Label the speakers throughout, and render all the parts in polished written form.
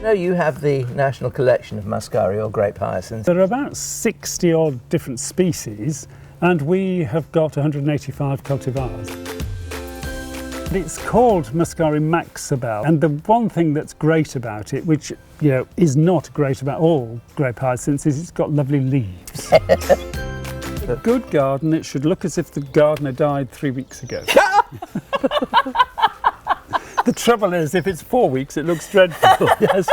Speaker 1: No, you have the national collection of muscari or grape hyacinths.
Speaker 2: There are about 60 odd different species, and we have got 185 cultivars. It's called Muscari maxabel, and the one thing that's great about it, which is not great about all grape hyacinths, is it's got lovely leaves. A good garden, it should look as if the gardener died 3 weeks ago. The trouble is, if it's 4 weeks, it looks dreadful. Yes.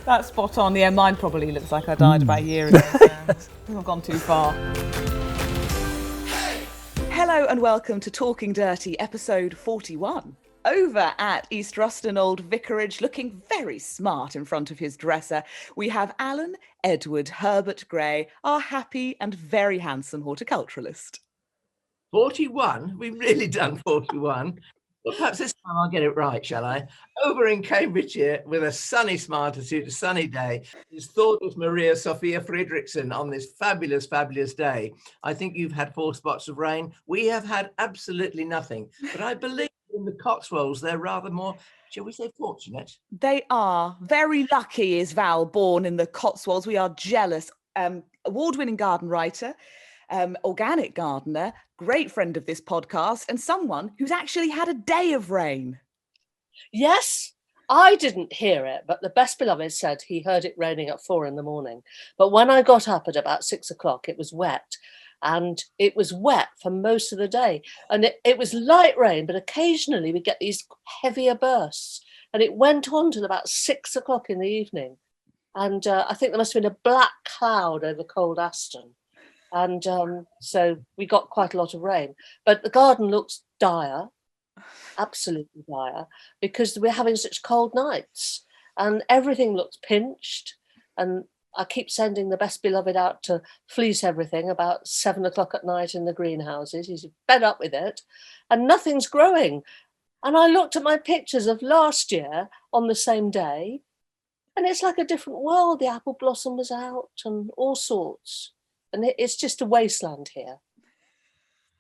Speaker 3: That's spot on. Yeah, mine probably looks like I died about a year ago. So I think I've gone too far. Hello and welcome to Talking Dirty, episode 41. Over at East Ruston Old Vicarage, looking very smart in front of his dresser, we have Alan Edward Herbert Gray, our happy and very handsome horticulturalist.
Speaker 1: 41? We've really done 41. Well, perhaps this time I'll get it right, shall I? Over in Cambridgeshire, with a sunny smile to suit a sunny day, is Thordis Maria Sophia Fredriksson on this fabulous, fabulous day. I think you've had 4 spots of rain. We have had absolutely nothing. But I believe in the Cotswolds, they're rather more, shall we say, fortunate?
Speaker 3: They are. Very lucky is Val Bourne in the Cotswolds. We are jealous. Award-winning garden writer, organic gardener, great friend of this podcast, and someone who's actually had a day of rain.
Speaker 4: Yes, I didn't hear it, but the best beloved said he heard it raining at 4 a.m. But when I got up at about 6 o'clock, it was wet. And it was wet for most of the day. And it was light rain, but occasionally we get these heavier bursts. And it went on till about 6 o'clock in the evening. And I think there must have been a black cloud over Cold Aston. And so we got quite a lot of rain. But the garden looks dire, absolutely dire, because we're having such cold nights. And everything looks pinched. And I keep sending the best beloved out to fleece everything about 7 o'clock at night in the greenhouses. He's fed up with it. And nothing's growing. And I looked at my pictures of last year on the same day. And it's like a different world. The apple blossom was out and all sorts. And it's just a wasteland here.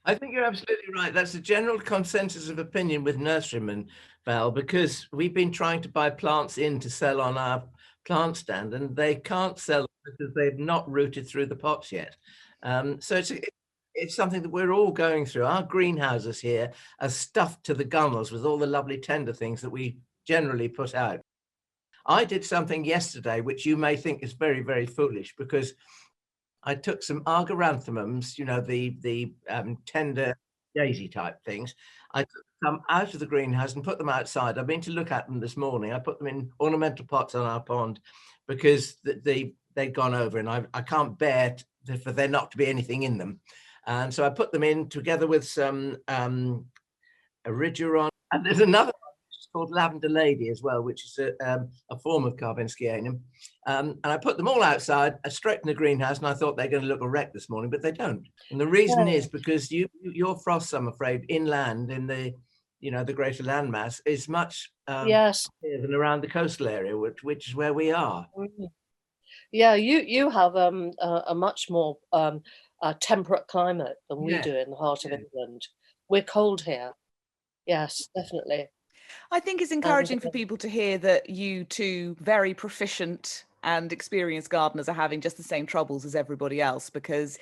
Speaker 1: I think you're absolutely right. That's the general consensus of opinion with nurserymen, Val, because we've been trying to buy plants in to sell on our plant stand, and they can't sell because they've not rooted through the pots yet. So it's something that we're all going through. Our greenhouses here are stuffed to the gunnels with all the lovely tender things that we generally put out. I did something yesterday which you may think is very, very foolish, because I took some argyranthemums, the tender daisy type things. I took them out of the greenhouse and put them outside. I've been to look at them this morning. I put them in ornamental pots on our pond because they'd gone over, and I can't bear for there not to be anything in them. And so I put them in together with some Erigeron. And there's another called Lavender Lady as well, which is a form of karvinskianus. And I put them all outside, straight in the greenhouse, and I thought they're going to look a wreck this morning, but they don't. And the reason is because your frosts, I'm afraid, inland in the greater landmass is much higher than around the coastal area, which is where we are.
Speaker 4: Yeah, you have a much more temperate climate than we do in the heart of England. We're cold here. Yes, definitely.
Speaker 3: I think it's encouraging for people to hear that you two very proficient and experienced gardeners are having just the same troubles as everybody else, because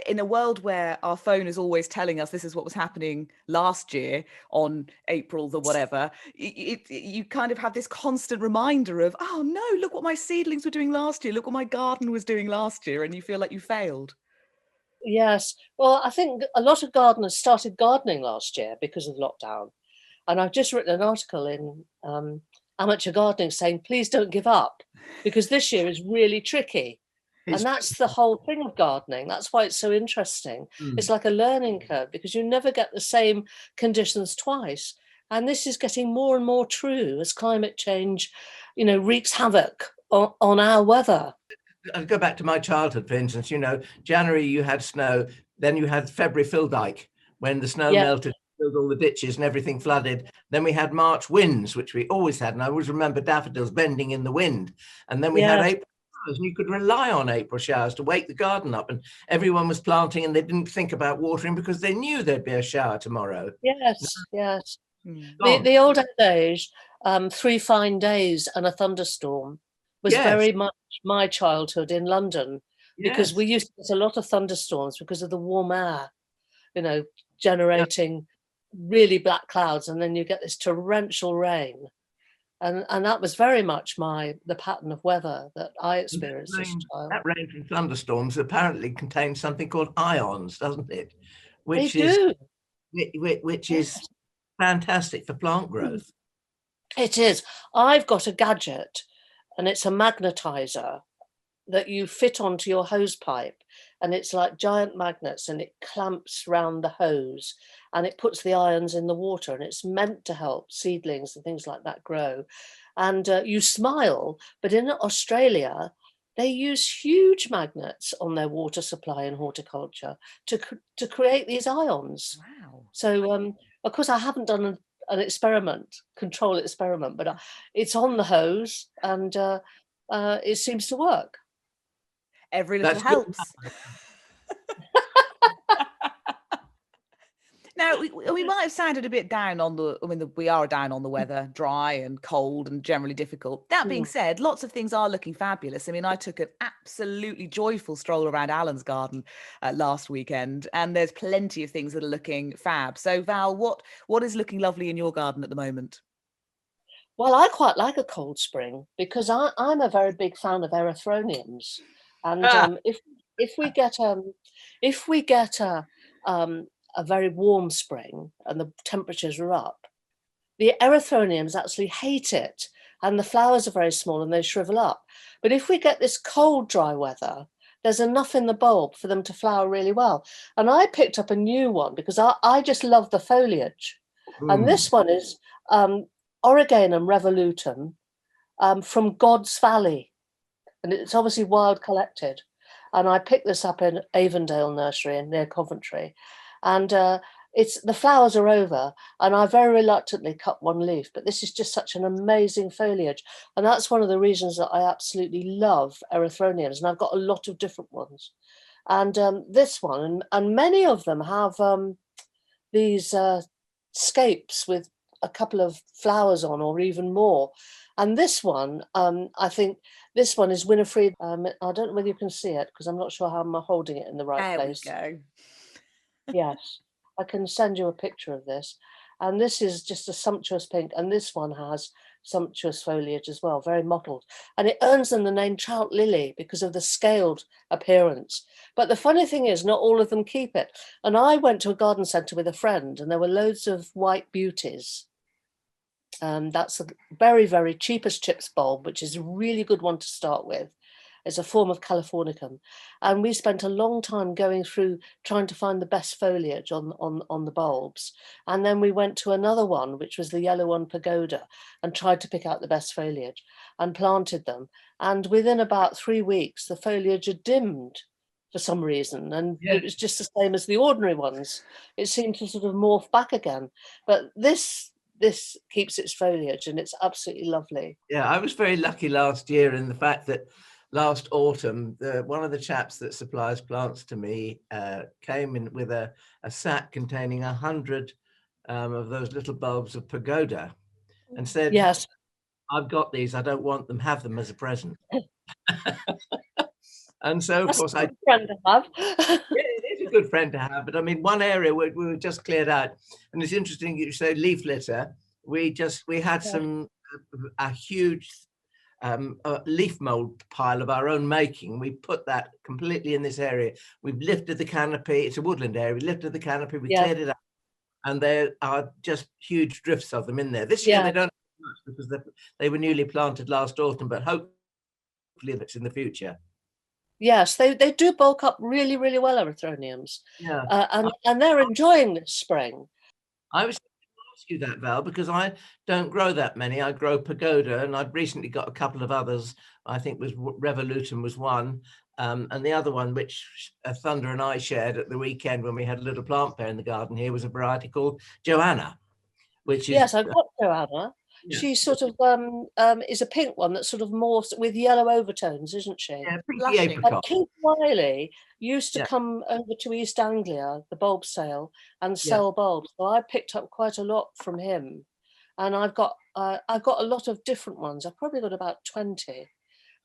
Speaker 3: in a world where our phone is always telling us this is what was happening last year on April the whatever, you kind of have this constant reminder of, oh no, look what my seedlings were doing last year, look what my garden was doing last year, and you feel like you failed.
Speaker 4: Yes, well, I think a lot of gardeners started gardening last year because of lockdown. And I've just written an article in Amateur Gardening saying, please don't give up, because this year is really tricky. And that's the whole thing of gardening. That's why it's so interesting. It's like a learning curve, because you never get the same conditions twice. And this is getting more and more true as climate change, wreaks havoc on our weather.
Speaker 1: I'll go back to my childhood, for instance. January you had snow, then you had February fill dike, when the snow melted, filled all the ditches and everything flooded. Then we had March winds, which we always had, and I always remember daffodils bending in the wind. And then we had April showers, and you could rely on April showers to wake the garden up, and everyone was planting and they didn't think about watering because they knew there'd be a shower tomorrow.
Speaker 4: Yes. The olden days, 3 fine days and a thunderstorm was very much my childhood in London, because we used to get a lot of thunderstorms because of the warm air, you know, generating really black clouds, and then you get this torrential rain. And that was very much the pattern of weather that I experienced as a child.
Speaker 1: That rain from thunderstorms apparently contains something called ions, doesn't it?
Speaker 4: Which
Speaker 1: is fantastic for plant growth.
Speaker 4: It is. I've got a gadget, and it's a magnetizer that you fit onto your hose pipe, and it's like giant magnets, and it clamps round the hose, and it puts the ions in the water, and it's meant to help seedlings and things like that grow. And you smile, but in Australia, they use huge magnets on their water supply in horticulture to create these ions.
Speaker 3: Wow.
Speaker 4: So, of course, I haven't done an control experiment, but it's on the hose, and it seems to work.
Speaker 3: Every little helps. Now, we might have sounded a bit down on we are down on the weather, dry and cold and generally difficult. That being said, lots of things are looking fabulous. I mean, I took an absolutely joyful stroll around Alan's garden last weekend, and there's plenty of things that are looking fab. So, Val, what is looking lovely in your garden at the moment?
Speaker 4: Well, I quite like a cold spring, because I'm a very big fan of Erythroniums. And if we get a very warm spring and the temperatures are up, the Erythroniums actually hate it, and the flowers are very small and they shrivel up. But if we get this cold, dry weather, there's enough in the bulb for them to flower really well. And I picked up a new one because I just love the foliage. And this one is oregonum revolutum from God's Valley. And it's obviously wild collected. And I picked this up in Avondale Nursery near Coventry. And the flowers are over, and I very reluctantly cut one leaf, but this is just such an amazing foliage. And that's one of the reasons that I absolutely love Erythroniums. And I've got a lot of different ones. And this one, and many of them have these scapes with a couple of flowers on, or even more. And this one, I think this one is Winifred. I don't know whether you can see it, because I'm not sure how I'm holding it in the right place.
Speaker 3: There we go.
Speaker 4: Yes, I can send you a picture of this. And this is just a sumptuous pink. And this one has sumptuous foliage as well, very mottled. And it earns them the name trout lily because of the scaled appearance. But the funny thing is, not all of them keep it. And I went to a garden centre with a friend, and there were loads of white beauties. That's a very, very cheapest chips bulb, which is a really good one to start with. It's a form of californicum. And we spent a long time going through trying to find the best foliage on the bulbs. And then we went to another one, which was the yellow one pagoda, and tried to pick out the best foliage and planted them. And within about 3 weeks, the foliage had dimmed for some reason. And it was just the same as the ordinary ones. It seemed to sort of morph back again. But this keeps its foliage, and it's absolutely lovely.
Speaker 1: Yeah, I was very lucky last year in the fact that last autumn, one of the chaps that supplies plants to me came in with a sack containing 100 of those little bulbs of pagoda, and said,
Speaker 4: "Yes,
Speaker 1: I've got these. I don't want them. Have them as a present." And so, of course,
Speaker 4: a good friend to have.
Speaker 1: Yeah, it is a good friend to have. But I mean, one area we were just cleared out, and it's interesting you say leaf litter. We had a huge leaf mold pile of our own making. We put that completely in this area. We've lifted the canopy. It's a woodland area. We lifted the canopy. We cleared it up, and there are just huge drifts of them in there. This year they don't have much because they were newly planted last autumn, but hopefully it's in the future.
Speaker 4: Yes, they do bulk up really, really well, Erythroniums.
Speaker 1: Yeah,
Speaker 4: and they're enjoying this spring.
Speaker 1: I was going to ask you that, Val, because I don't grow that many. I grow pagoda, and I've recently got a couple of others. I think was revolutum was one, and the other one, which Thunder and I shared at the weekend when we had a little plant fair in the garden here, was a variety called Joanna, which is
Speaker 4: I've got Joanna.
Speaker 1: Yeah.
Speaker 4: She sort of is a pink one that's sort of more with yellow overtones, isn't she?
Speaker 1: Yeah, pinky
Speaker 3: Blushing.
Speaker 1: apricot.
Speaker 4: Keith Wiley used to
Speaker 1: Yeah.
Speaker 4: come over to East Anglia, the bulb sale, and
Speaker 1: Yeah.
Speaker 4: sell bulbs. So I picked up quite a lot from him, and I've got a lot of different ones. I've probably got about 20,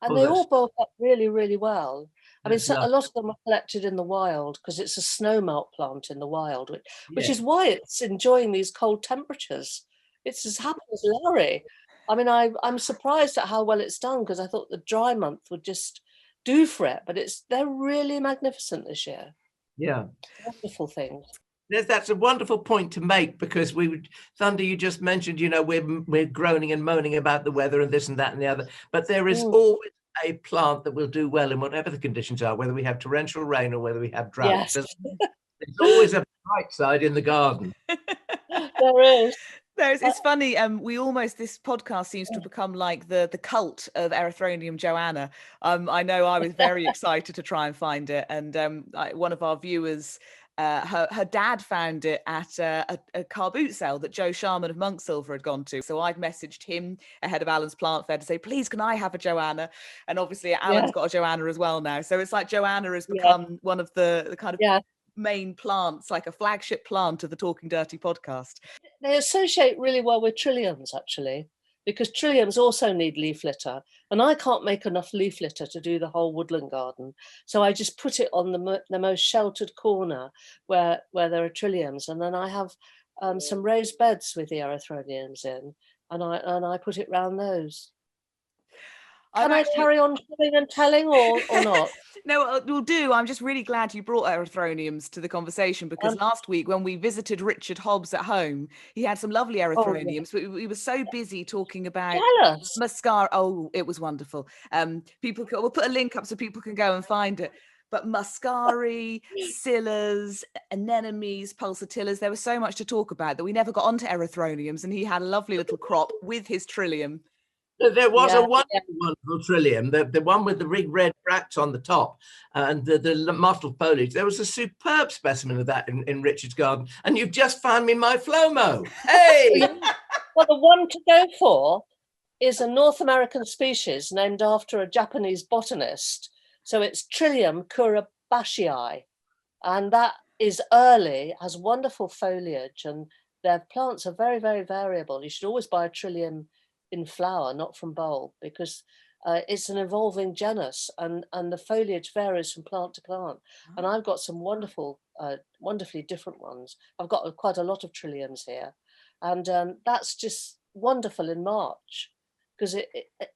Speaker 4: and
Speaker 1: Oh,
Speaker 4: they all
Speaker 1: that's-
Speaker 4: bulb up really, really well. I mean,
Speaker 1: that's
Speaker 4: so a
Speaker 1: lovely.
Speaker 4: lot of them are collected in the wild because it's a snowmelt plant in the wild, which
Speaker 1: Yeah.
Speaker 4: is why it's enjoying these cold temperatures. It's as happy as Larry. I mean, I'm surprised at how well it's done because I thought the dry month would just do for it, but they're really magnificent this year.
Speaker 1: Yeah.
Speaker 4: Wonderful things.
Speaker 1: That's a wonderful point to make, because Thunder, you just mentioned, we're groaning and moaning about the weather and this and that and the other, but there is always a plant that will do well in whatever the conditions are, whether we have torrential rain or whether we have drought.
Speaker 4: Yes.
Speaker 1: There's always a bright side in the garden.
Speaker 4: There is.
Speaker 3: It's funny. This podcast seems to become like the cult of Erythronium Joanna. I know I was very excited to try and find it, and one of our viewers, her dad found it at a car boot sale that Joe Sharman of Monk Silver had gone to. So I'd messaged him ahead of Alan's plant fair to say, please, can I have a Joanna? And obviously Alan's got a Joanna as well now. So it's like Joanna has become one of the kind of main plants, like a flagship plant of the Talking Dirty podcast.
Speaker 4: They associate really well with Trilliums, actually, because Trilliums also need leaf litter, and I can't make enough leaf litter to do the whole woodland garden. So I just put it on the most sheltered corner where there are Trilliums, and then I have some raised beds with the Erythroniums in, and I put it round those. Can I carry on showing and telling or not?
Speaker 3: No, we'll do. I'm just really glad you brought Erythroniums to the conversation, because last week when we visited Richard Hobbs at home, he had some lovely Erythroniums, but we were so busy talking about mascara. Oh, it was wonderful. We'll put a link up so people can go and find it. But muscari, scillas, anemones, pulsatillas, there was so much to talk about that we never got onto Erythroniums, and he had a lovely little crop with his Trillium.
Speaker 1: There was a wonderful Trillium, the one with the big red bracts on the top and the mottled foliage. There was a superb specimen of that in Richard's garden, and you've just found me my Flomo. Hey!
Speaker 4: Well, the one to go for is a North American species named after a Japanese botanist. So it's Trillium kurabayashii, and that is early, has wonderful foliage, and their plants are very, very variable. You should always buy a Trillium in flower, not from bulb, because it's an evolving genus, and the foliage varies from plant to plant. And I've got some wonderfully different ones. I've got quite a lot of Trilliums here, and that's just wonderful in March, because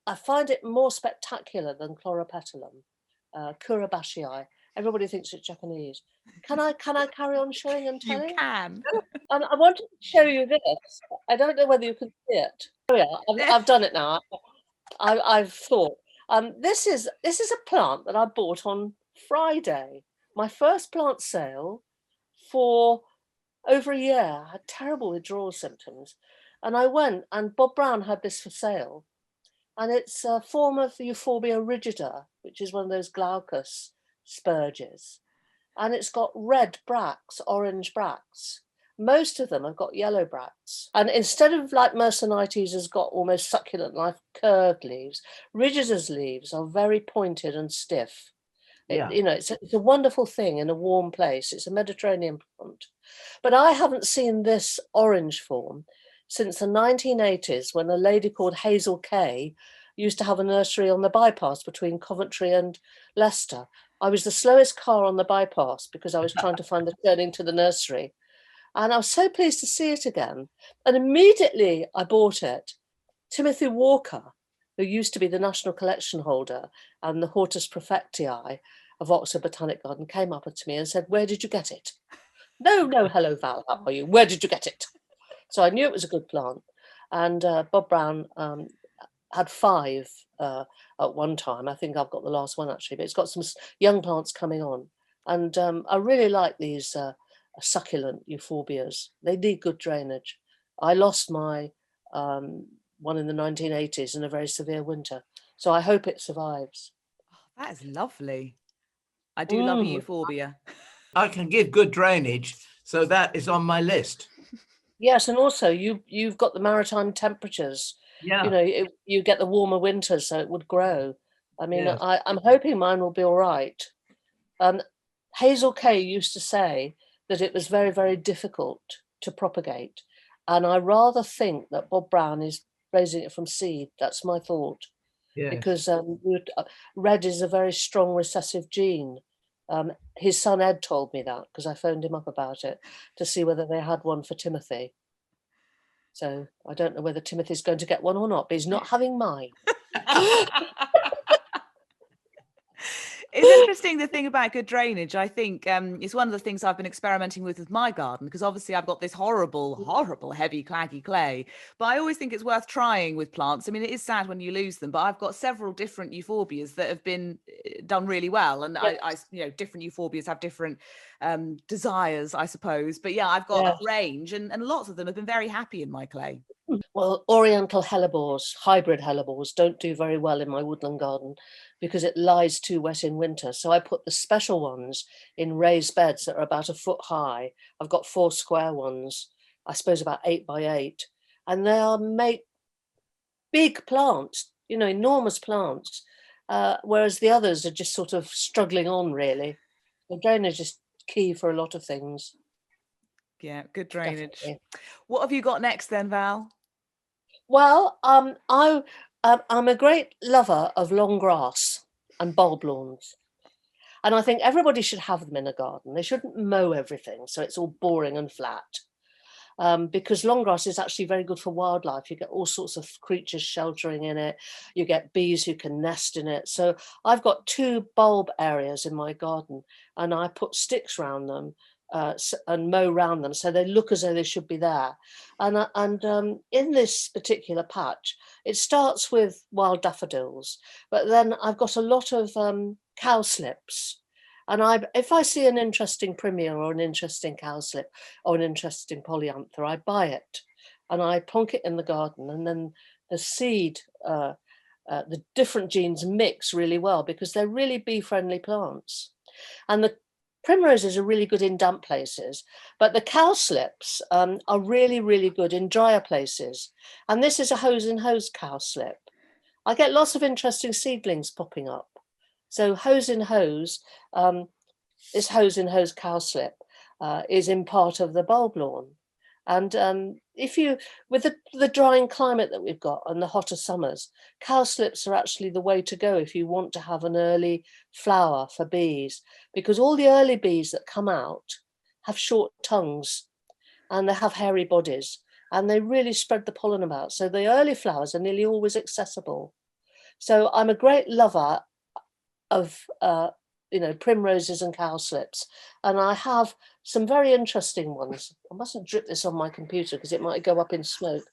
Speaker 4: I find it more spectacular than Chloropetulum, kurabayashii. Everybody thinks it's Japanese. Can I carry on showing and telling?
Speaker 3: You can.
Speaker 4: I wanted to show you this. I don't know whether you can see it. Oh yeah, I've done it now. I've thought. This is a plant that I bought on Friday. My first plant sale for over a year. I had terrible withdrawal symptoms, and I went, and Bob Brown had this for sale, and it's a form of the Euphorbia rigida, which is one of those glaucous spurges, and it's got red bracts, orange bracts. Most of them have got yellow bracts, and instead of like Mercenites has got almost succulent like curved leaves, rigida's leaves are very pointed and stiff. It's a wonderful thing in a warm place. It's a Mediterranean plant, but I haven't seen this orange form since the 1980s, when a lady called Hazel Kay used to have a nursery on the bypass between Coventry and Leicester. I was the slowest car on the bypass because I was trying to find the turning to the nursery. And I was so pleased to see it again. And immediately I bought it. Timothy Walker, who used to be the National Collection holder and the Hortus Prefectii of Oxford Botanic Garden, came up to me and said, "Where did you get it?" No, hello, Val, how are you? Where did you get it? So I knew it was a good plant. And Bob Brown had 5 at one time. I think I've got the last one actually, but it's got some young plants coming on. And I really like these succulent euphorbias. They need good drainage. I lost my one in the 1980s in a very severe winter, so I hope it survives.
Speaker 3: Oh, that is lovely. I do love euphorbia.
Speaker 1: I can give good drainage, so that is on my list.
Speaker 4: Yes, and also you've got the maritime temperatures.
Speaker 1: Yeah.
Speaker 4: You get the warmer winters, so it would grow. I mean,
Speaker 1: Yes.
Speaker 4: I'm hoping mine will be all right. Hazel Kay used to say that it was very, very difficult to propagate, and I rather think that Bob Brown is raising it from seed. That's my thought,
Speaker 1: Yes.
Speaker 4: because red is a very strong recessive gene. His son Ed told me that because I phoned him up about it to see whether they had one for Timothy. So I don't know whether Timothy's going to get one or not, but he's not having mine.
Speaker 3: It's interesting, the thing about good drainage. I think it's one of the things I've been experimenting with my garden, because obviously I've got this horrible, heavy, claggy clay. But I always think it's worth trying with plants. I mean, it is sad when you lose them, but I've got several different euphorbias that have been done really well. And
Speaker 4: Yes.
Speaker 3: I different euphorbias have different desires, I suppose. But yeah, I've got a range, and lots of them have been very happy in my clay.
Speaker 4: Well, Oriental hellebores, hybrid hellebores, don't do very well in my woodland garden because it lies too wet in winter. So I put the special ones in raised beds that are about 1 foot high. I've got 4 square ones, I suppose about 8 by 8, and they are big plants, enormous plants, whereas the others are just sort of struggling on, really. The drainage is key for a lot of things.
Speaker 3: Yeah, good drainage.
Speaker 4: Definitely.
Speaker 3: What have you got next then, Val?
Speaker 4: Well, I'm a great lover of long grass and bulb lawns, and I think everybody should have them in a garden. They shouldn't mow everything so it's all boring and flat, because long grass is actually very good for wildlife. You get all sorts of creatures sheltering in it. You get bees who can nest in it. So I've got 2 bulb areas in my garden, and I put sticks around them and mow around them so they look as though they should be there. And in this particular patch, it starts with wild daffodils, but then I've got a lot of cowslips. And if I see an interesting primula or an interesting cowslip or an interesting polyanther, I buy it and I plonk it in the garden, and then the seed, the different genes mix really well because they're really bee-friendly plants. And the primroses are really good in damp places, but the cowslips are really, really good in drier places. And this is a hose in hose cowslip. I get lots of interesting seedlings popping up. So hose in hose, this hose in hose cowslip is in part of the bulb lawn. And with the drying climate that we've got and the hotter summers, cowslips are actually the way to go if you want to have an early flower for bees, because all the early bees that come out have short tongues and they have hairy bodies and they really spread the pollen about. So the early flowers are nearly always accessible. So I'm a great lover of primroses and cowslips, and I have some very interesting ones. I mustn't drip this on my computer because it might go up in smoke.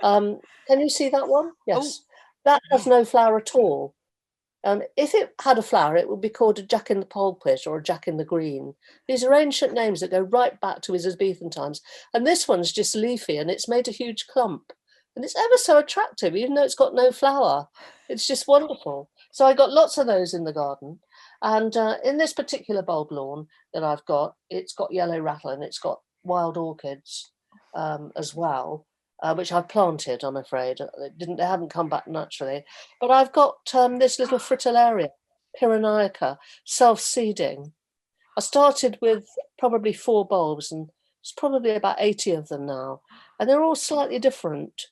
Speaker 4: Can you see that one? Yes. That has no flower at all. If it had a flower, it would be called a Jack in the pulpit or a Jack in the green. These are ancient names that go right back to Elizabethan times. And this one's just leafy and it's made a huge clump. And it's ever so attractive, even though it's got no flower. It's just wonderful. So I got lots of those in the garden. And in this particular bulb lawn that I've got, it's got yellow rattle and it's got wild orchids as well, which I've planted, I'm afraid. They haven't come back naturally. But I've got this little fritillaria, Pyrenaica, self-seeding. I started with probably 4 bulbs and it's probably about 80 of them now. And they're all slightly different.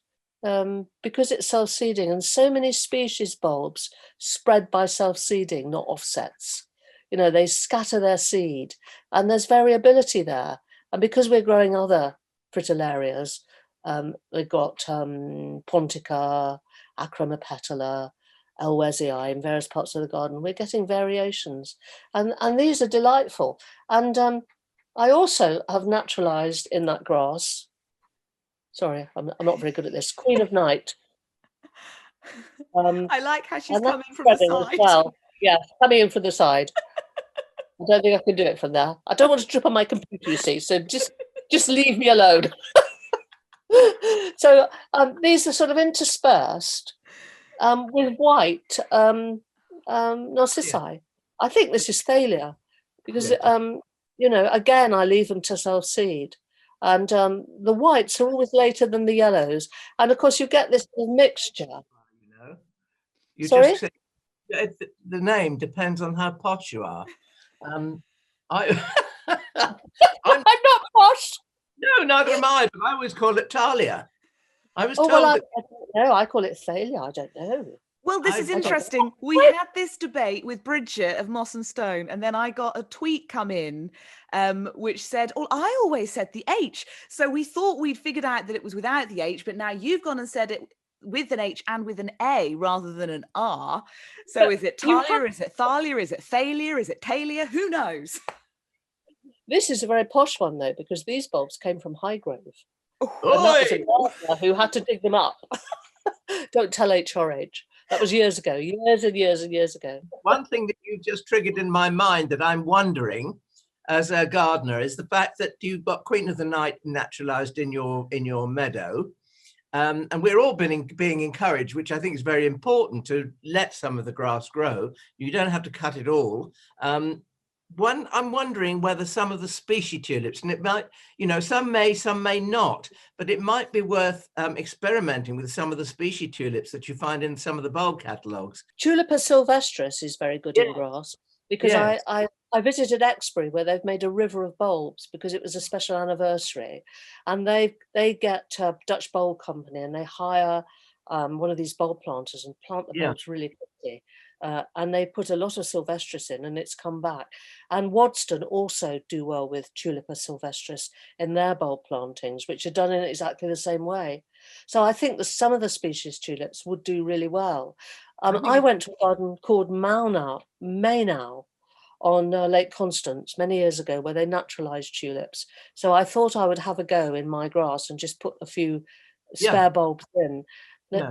Speaker 4: Because it's self-seeding, and so many species bulbs spread by self-seeding, not offsets. They scatter their seed and there's variability there. And because we're growing other fritillarias, we've got Pontica, Acromopetala, Elwesii in various parts of the garden. We're getting variations, and these are delightful. And I also have naturalized in that grass. Sorry, I'm not very good at this. Queen of Night.
Speaker 3: I like how she's coming from the side.
Speaker 4: Well, yeah, coming in from the side. I don't think I can do it from there. I don't want to trip on my computer, you see, so just leave me alone. So these are sort of interspersed with white narcissi. Yeah. I think this is thalia because, again, I leave them to self-seed. And the whites are always later than the yellows. And of course, you get this mixture.
Speaker 1: You know, you
Speaker 4: Sorry?
Speaker 1: just say the name depends on how posh you are. I,
Speaker 4: I'm not posh.
Speaker 1: no, neither am I. But I always call it Talia. I was
Speaker 4: Oh,
Speaker 1: told
Speaker 4: well, I
Speaker 1: that.
Speaker 4: don't know. I call it Thalia. I don't know.
Speaker 3: Well, this
Speaker 1: I-
Speaker 3: is interesting. We had this debate with Bridget of Moss and Stone, and then I got a tweet come in which said, "Oh, I always said the H." So we thought we'd figured out that it was without the H, but now you've gone and said it with an H and with an A rather than an R. So
Speaker 4: But
Speaker 3: is it
Speaker 4: you
Speaker 3: Talia? Is it Thalia? Is it Thalia? Is it Talia? Who knows?
Speaker 4: This is a very posh one, though, because these bulbs came from Highgrove. And that was a
Speaker 1: Oi!
Speaker 4: gardener who had to dig them up. Don't tell HRH. That was years ago, years and years and years ago.
Speaker 1: One thing that you've just triggered in my mind that I'm wondering as a gardener is the fact that you've got Queen of the Night naturalized in your meadow. And we're all being encouraged, which I think is very important, to let some of the grass grow. You don't have to cut it all. I'm wondering whether some of the species tulips, and it might, some may not, but it might be worth experimenting with some of the species tulips that you find in some of the bulb catalogues.
Speaker 4: Tulipa sylvestris is very good in grass, because
Speaker 1: Yes.
Speaker 4: I visited Exbury, where they've made a river of bulbs because it was a special anniversary, and they get a Dutch bulb company, and they hire one of these bulb planters and plant the bulbs really quickly. And they put a lot of sylvestris in, and it's come back. And Wadston also do well with Tulipa sylvestris in their bulb plantings, which are done in exactly the same way. So I think that some of the species tulips would do really well. I went to a garden called Maynau on Lake Constance many years ago, where they naturalized tulips. So I thought I would have a go in my grass and just put a few spare bulbs in.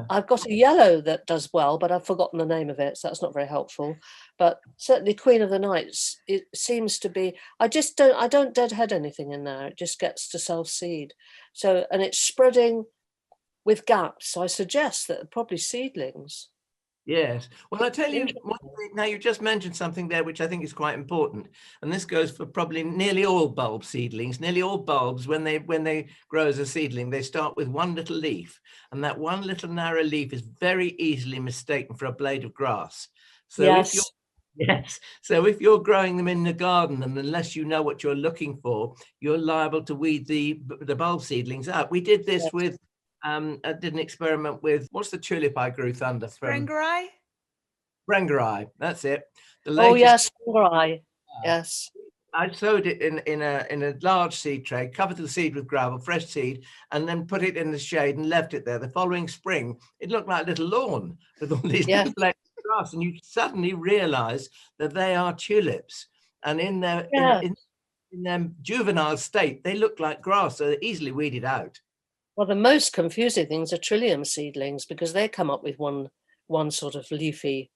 Speaker 4: I've got a yellow that does well, but I've forgotten the name of it, so that's not very helpful. But certainly Queen of the Nights, it seems to be, I don't deadhead anything in there. It just gets to self-seed. So, and it's spreading with gaps. So I suggest that probably seedlings.
Speaker 1: Yes. Well, I tell you, now you just mentioned something there which I think is quite important, and this goes for probably nearly all bulb seedlings. Nearly all bulbs, when they grow as a seedling, they start with one little leaf, and that one little narrow leaf is very easily mistaken for a blade of grass. So so if you're growing them in the garden, and unless you know what you're looking for, you're liable to weed the bulb seedlings out. We did this with. I did an experiment with, what's the tulip I grew thunder from? Brengerai, that's it.
Speaker 4: Yes, Brengerai. Yes.
Speaker 1: I sowed it in a large seed tray, covered the seed with gravel, fresh seed, and then put it in the shade and left it there. The following spring, it looked like a little lawn with all these little blades of grass, and you suddenly realize that they are tulips. And in their juvenile state, they look like grass, so they're easily weeded out.
Speaker 4: Well, the most confusing things are Trillium seedlings, because they come up with one sort of leafy,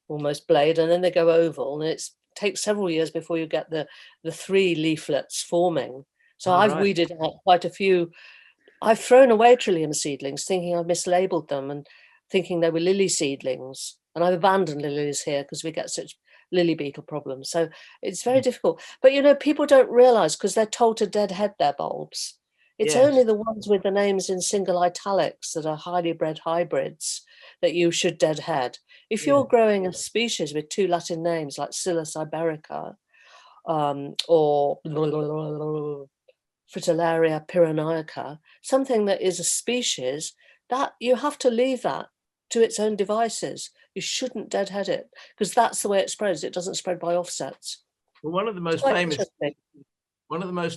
Speaker 4: almost blade, and then they go oval, and it takes several years before you get the three leaflets forming. So I've weeded out quite a few. I've thrown away Trillium seedlings, thinking I've mislabeled them and thinking they were lily seedlings. And I've abandoned lilies here because we get such lily beetle problems. So it's very difficult. But, people don't realize, because they're told to deadhead their bulbs. It's only the ones with the names in single italics that are highly bred hybrids that you should deadhead. If you're growing a species with two Latin names like Scilla iberica or Fritillaria pyrenaica, something that is a species, that you have to leave that to its own devices. You shouldn't deadhead it, because that's the way it spreads. It doesn't spread by offsets.
Speaker 1: Well, one of the most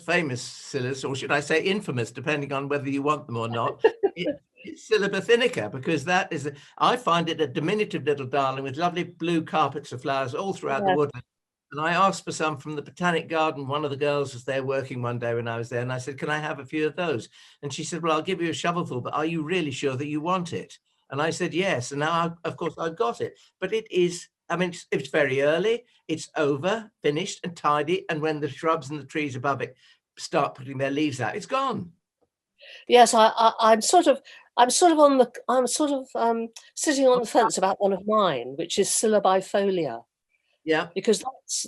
Speaker 1: famous scillas, or should I say infamous, depending on whether you want them or not, it's Scilla bithynica, because that is, I find it a diminutive little darling with lovely blue carpets of flowers all throughout the woodland. And I asked for some from the Botanic Garden. One of the girls was there working one day when I was there, and I said, can I have a few of those? And she said, well, I'll give you a shovelful, but are you really sure that you want it? And I said, yes. And now, of course, I've got it. But it is, it's very early, it's over, finished and tidy. And when the shrubs and the trees above it start putting their leaves out, it's gone.
Speaker 4: Yes, I'm sitting on the fence about one of mine, which is Scilla bifolia.
Speaker 1: Yeah.
Speaker 4: because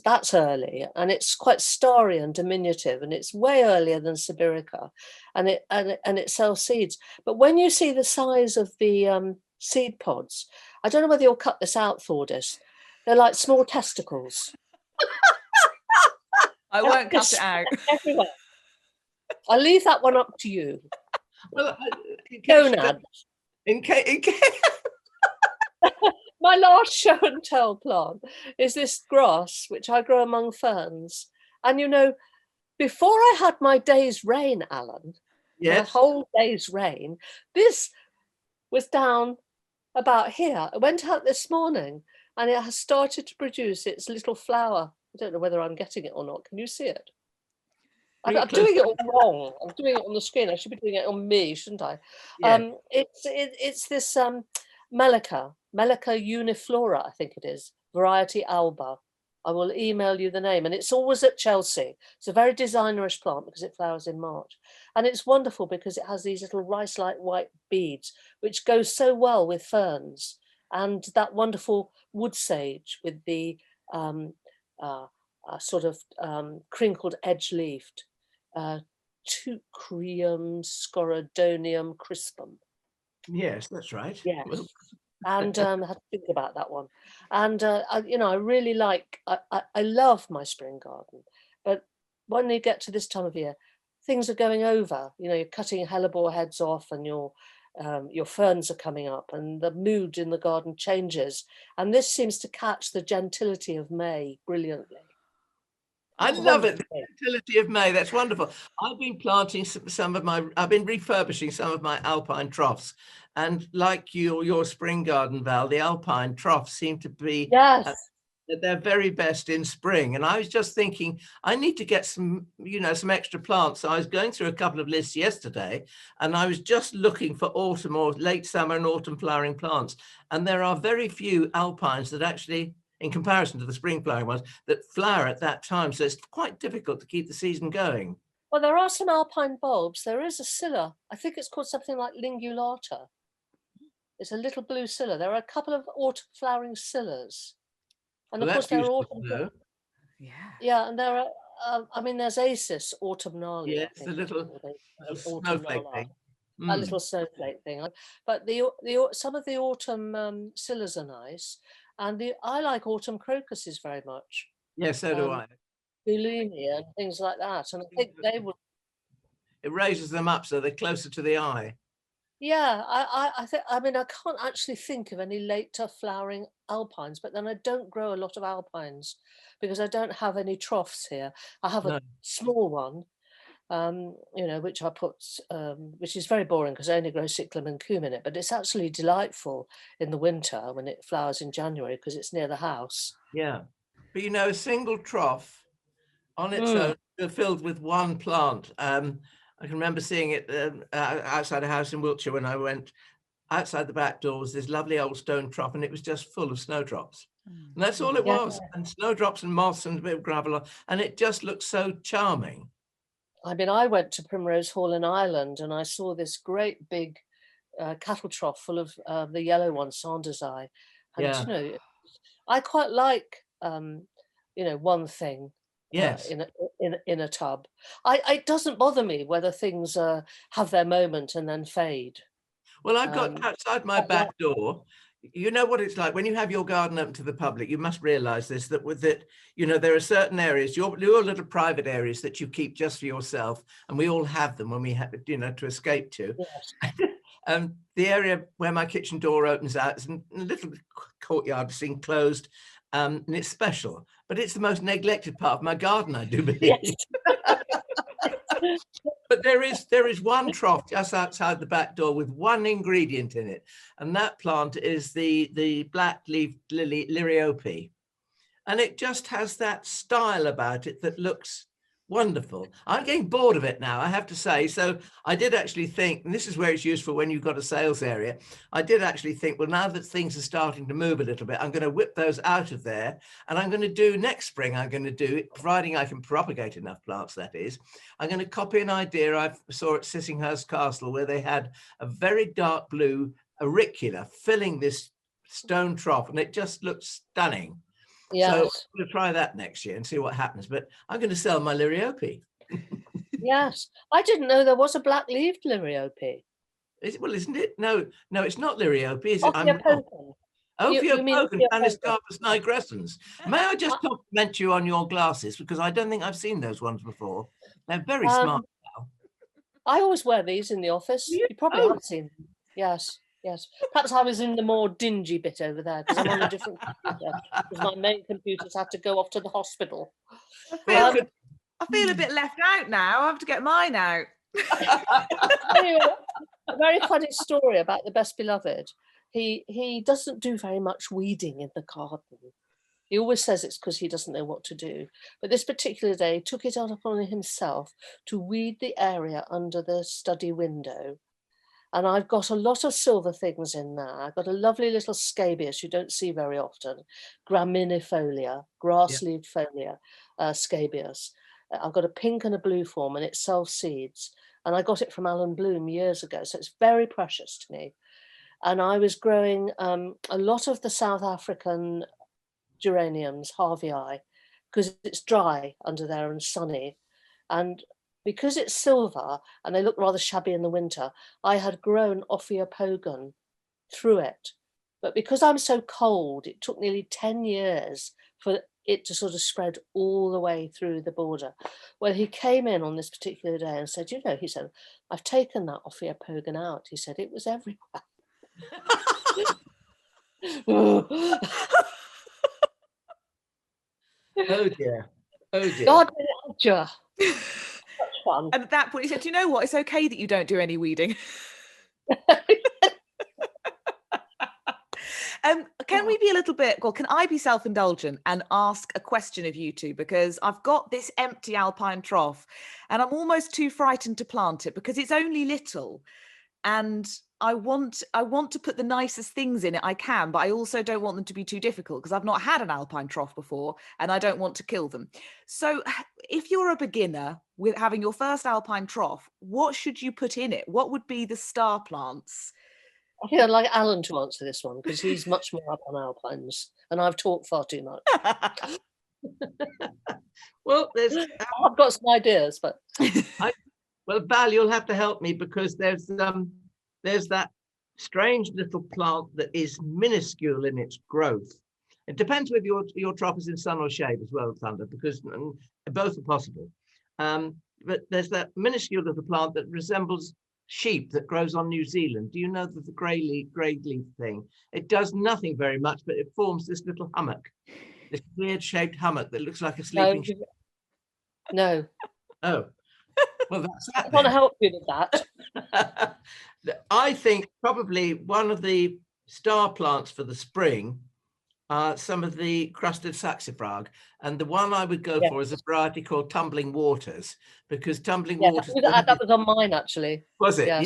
Speaker 4: that's early, and it's quite starry and diminutive, and it's way earlier than Sibirica, and it sells seeds. But when you see the size of the seed pods, I don't know whether you'll cut this out, Thordis. They're like small testicles.
Speaker 3: I won't cut it out.
Speaker 4: Everywhere. I'll leave that one up to you.
Speaker 1: Well,
Speaker 4: Gonad.
Speaker 1: in case
Speaker 4: My last show and tell plant is this grass, which I grow among ferns. And you know, before I had my day's rain, Alan, my whole day's rain, this was down about here. I went out this morning and it has started to produce its little flower. I don't know whether I'm getting it or not. Can you see it? I'm doing it all wrong. I'm doing it on the screen. I should be doing it on me, shouldn't I?
Speaker 1: Yeah.
Speaker 4: It's this Melica uniflora, I think it is, variety alba. I will email you the name, and it's always at Chelsea. It's a very designerish plant because it flowers in March, and it's wonderful because it has these little rice-like white beads, which go so well with ferns, and that wonderful wood sage with the sort of crinkled edge-leafed Trillium scorodonium crispum.
Speaker 1: Yes, that's right.
Speaker 4: Yes. And I had to think about that one. And I really like. I love my spring garden, but when you get to this time of year, things are going over. You know, you're cutting hellebore heads off, and your ferns are coming up, and the mood in the garden changes. And this seems to catch the gentility of May brilliantly.
Speaker 1: I love it. The gentility of May. That's wonderful. I've been planting I've been refurbishing some of my Alpine troughs. And like your spring garden, Val, the Alpine troughs seem to be at their very best in spring. And I was just thinking, I need to get some extra plants. So I was going through a couple of lists yesterday, and I was just looking for autumn or late summer and autumn flowering plants. And there are very few Alpines that actually, in comparison to the spring flowering ones, that flower at that time. So it's quite difficult to keep the season going.
Speaker 4: Well, there are some Alpine bulbs. There is a scilla. I think it's called something like lingulata. It's a little blue scilla. There are a couple of autumn flowering scillas. And of course there are autumn. Yeah, and there are, there's Acis autumnale.
Speaker 1: Yes, a little snowflake thing.
Speaker 4: A little snowflake thing. But some of the autumn scillas are nice. And I like autumn crocuses very much.
Speaker 1: Yes, so do I.
Speaker 4: Bellini and things like that. And I think they would.
Speaker 1: It raises them up so they're closer to the eye.
Speaker 4: Yeah, I think. I can't actually think of any later flowering alpines, but then I don't grow a lot of alpines because I don't have any troughs here. I have a small one, which I put, which is very boring because I only grow cyclamen cum in it, but it's actually delightful in the winter when it flowers in January because it's near the house.
Speaker 1: Yeah, but a single trough on its own, filled with one plant. I can remember seeing it outside a house in Wiltshire when I went. Outside the back door was this lovely old stone trough, and it was just full of snowdrops. And that's all it was, and snowdrops and moss and a bit of gravel, and it just looked so charming.
Speaker 4: I went to Primrose Hall in Ireland, and I saw this great big cattle trough full of the yellow one, Sanders eye. And I quite like one thing.
Speaker 1: Yes.
Speaker 4: In a tub. It doesn't bother me whether things have their moment and then fade.
Speaker 1: Well, I've got outside my back door. You know what it's like when you have your garden open to the public. You must realise this, that there are certain areas, your little private areas that you keep just for yourself, and we all have them when we have to escape to.
Speaker 4: Yes.
Speaker 1: The area where my kitchen door opens out is a little courtyard, it's enclosed. And it's special, but it's the most neglected part of my garden, I do believe.
Speaker 4: Yes.
Speaker 1: But there is one trough just outside the back door with one ingredient in it, and that plant is the black-leaved lily Liriope, and it just has that style about it that looks wonderful. I'm getting bored of it now, I have to say. So I did actually think, and this is where it's useful when you've got a sales area, I did actually think, well, now that things are starting to move a little bit, I'm going to whip those out of there. And I'm going to do next spring, providing I can propagate enough plants, that is, I'm going to copy an idea I saw at Sissinghurst Castle, where they had a very dark blue auricula filling this stone trough, and it just looked stunning.
Speaker 4: Yes.
Speaker 1: So I'm going to try that next year and see what happens. But I'm going to sell my Liriope.
Speaker 4: Yes. I didn't know there was a black-leaved Liriope.
Speaker 1: Well, isn't it? No, it's not Liriope, is it? I'm wrong.
Speaker 4: Ophiopogon. You mean
Speaker 1: Ophiopogon,
Speaker 4: Ophiopogon?
Speaker 1: Paniscarpus nigrescens. May I just compliment you on your glasses, because I don't think I've seen those ones before. They're very smart now.
Speaker 4: I always wear these in the office. You probably have seen them. Yes, yes. Perhaps I was in the more dingy bit over there because I'm on a different computer. Because my main computer's had to go off to the hospital.
Speaker 3: I feel a bit left out now. I have to get mine out.
Speaker 4: Anyway, a very funny story about the best beloved. He doesn't do very much weeding in the garden. He always says it's because he doesn't know what to do. But this particular day, he took it out upon himself to weed the area under the study window. And I've got a lot of silver things in there. I've got a lovely little scabious you don't see very often, graminifolia, grass-leaved folia, scabious. I've got a pink and a blue form, and it sells seeds. And I got it from Alan Bloom years ago, so it's very precious to me. And I was growing a lot of the South African geraniums, Harveyi, because it's dry under there and sunny. And because it's silver and they look rather shabby in the winter, I had grown Ophiopogon through it. But because I'm so cold, it took nearly 10 years for it to sort of spread all the way through the border. Well, he came in on this particular day and said, he said, I've taken that Ophiopogon out. He said, it was everywhere.
Speaker 1: Oh dear.
Speaker 4: God, such fun.
Speaker 3: And at that point, he said, "Do you know what? It's okay that you don't do any weeding." Can we be a little bit, well, can I be self-indulgent and ask a question of you two? Because I've got this empty Alpine trough and I'm almost too frightened to plant it because it's only little. And I want to put the nicest things in it I can, but I also don't want them to be too difficult because I've not had an Alpine trough before and I don't want to kill them. So if you're a beginner with having your first Alpine trough, what should you put in it? What would be the star plants?
Speaker 4: I think I'd like Alan to answer this one because he's much more up on Alpines and I've talked far too much.
Speaker 1: Well,
Speaker 4: I've got some ideas, but
Speaker 1: well, Val, you'll have to help me because there's that strange little plant that is minuscule in its growth. It depends whether your trough is in sun or shade as well, Thunder, because both are possible. But there's that minuscule little plant that resembles sheep that grows on New Zealand. Do you know the grey leaf thing? It does nothing very much, but it forms this little hummock, this weird shaped hummock that looks like a sleeping sheep.
Speaker 4: No.
Speaker 1: Oh, well, that's that.
Speaker 4: I want to help you with that.
Speaker 1: I think probably one of the star plants for the spring are some of the crusted saxifrage, and the one I would go for is a variety called Tumbling Waters, because Tumbling Waters.
Speaker 4: That was on mine actually.
Speaker 1: Was it?
Speaker 4: Yes.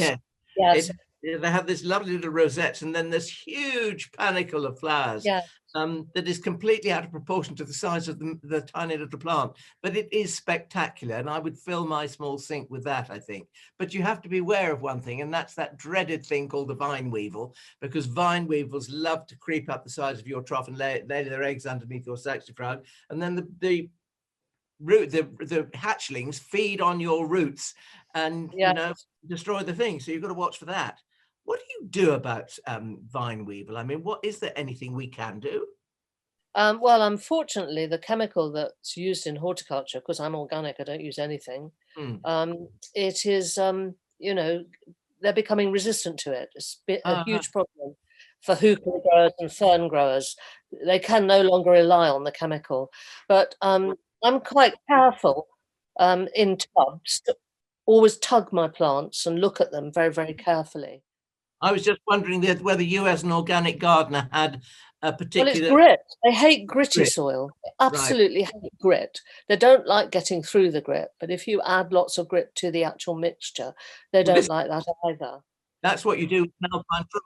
Speaker 1: Yeah.
Speaker 4: Yes.
Speaker 1: They have this lovely little rosettes, and then this huge panicle of flowers.
Speaker 4: Yeah.
Speaker 1: That is completely out of proportion to the size of the tiny little plant, but it is spectacular, and I would fill my small sink with that, I think. But you have to be aware of one thing, and that's that dreaded thing called the vine weevil, because vine weevils love to creep up the sides of your trough and lay their eggs underneath your saxifrage, and then the hatchlings feed on your roots and destroy the thing. So you've got to watch for that. What do you do about vine weevil? I mean, is there anything we can do?
Speaker 4: Well, unfortunately, the chemical that's used in horticulture, because I'm organic, I don't use anything. It is, they're becoming resistant to it. It's a huge problem for heuchera growers and fern growers. They can no longer rely on the chemical. But I'm quite careful in tubs to always tug my plants and look at them very, very carefully.
Speaker 1: I was just wondering whether you as an organic gardener had a particular...
Speaker 4: Well, it's grit. They hate gritty soil. They absolutely hate grit. They don't like getting through the grit, but if you add lots of grit to the actual mixture, they don't like that either.
Speaker 1: That's what you do with Alpine trough.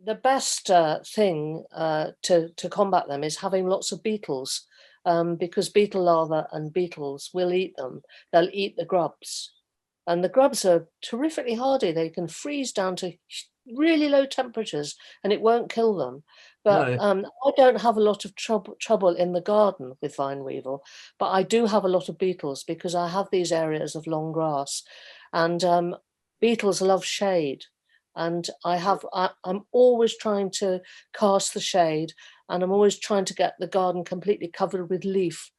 Speaker 4: The best thing to combat them is having lots of beetles, because beetle larvae and beetles will eat them. They'll eat the grubs. And the grubs are terrifically hardy. They can freeze down to really low temperatures and it won't kill them. But
Speaker 1: No.
Speaker 4: I don't have a lot of trouble in the garden with vine weevil, but I do have a lot of beetles because I have these areas of long grass, and beetles love shade. And I'm always trying to cast the shade, and I'm always trying to get the garden completely covered with leaf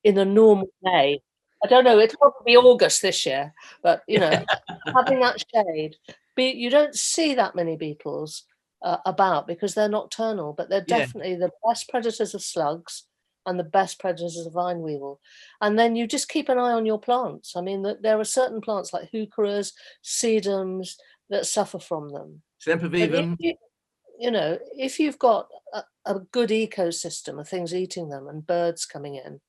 Speaker 4: in a normal day. I don't know, it'll probably be August this year, but having that shade, you don't see that many beetles about because they're nocturnal, but they're
Speaker 1: Yeah.
Speaker 4: definitely the best predators of slugs and the best predators of vine weevil. And then you just keep an eye on your plants. I mean, there are certain plants like heucheras, sedums that suffer from them. But
Speaker 1: Sempervivum.
Speaker 4: if you've got a good ecosystem of things eating them and birds coming in,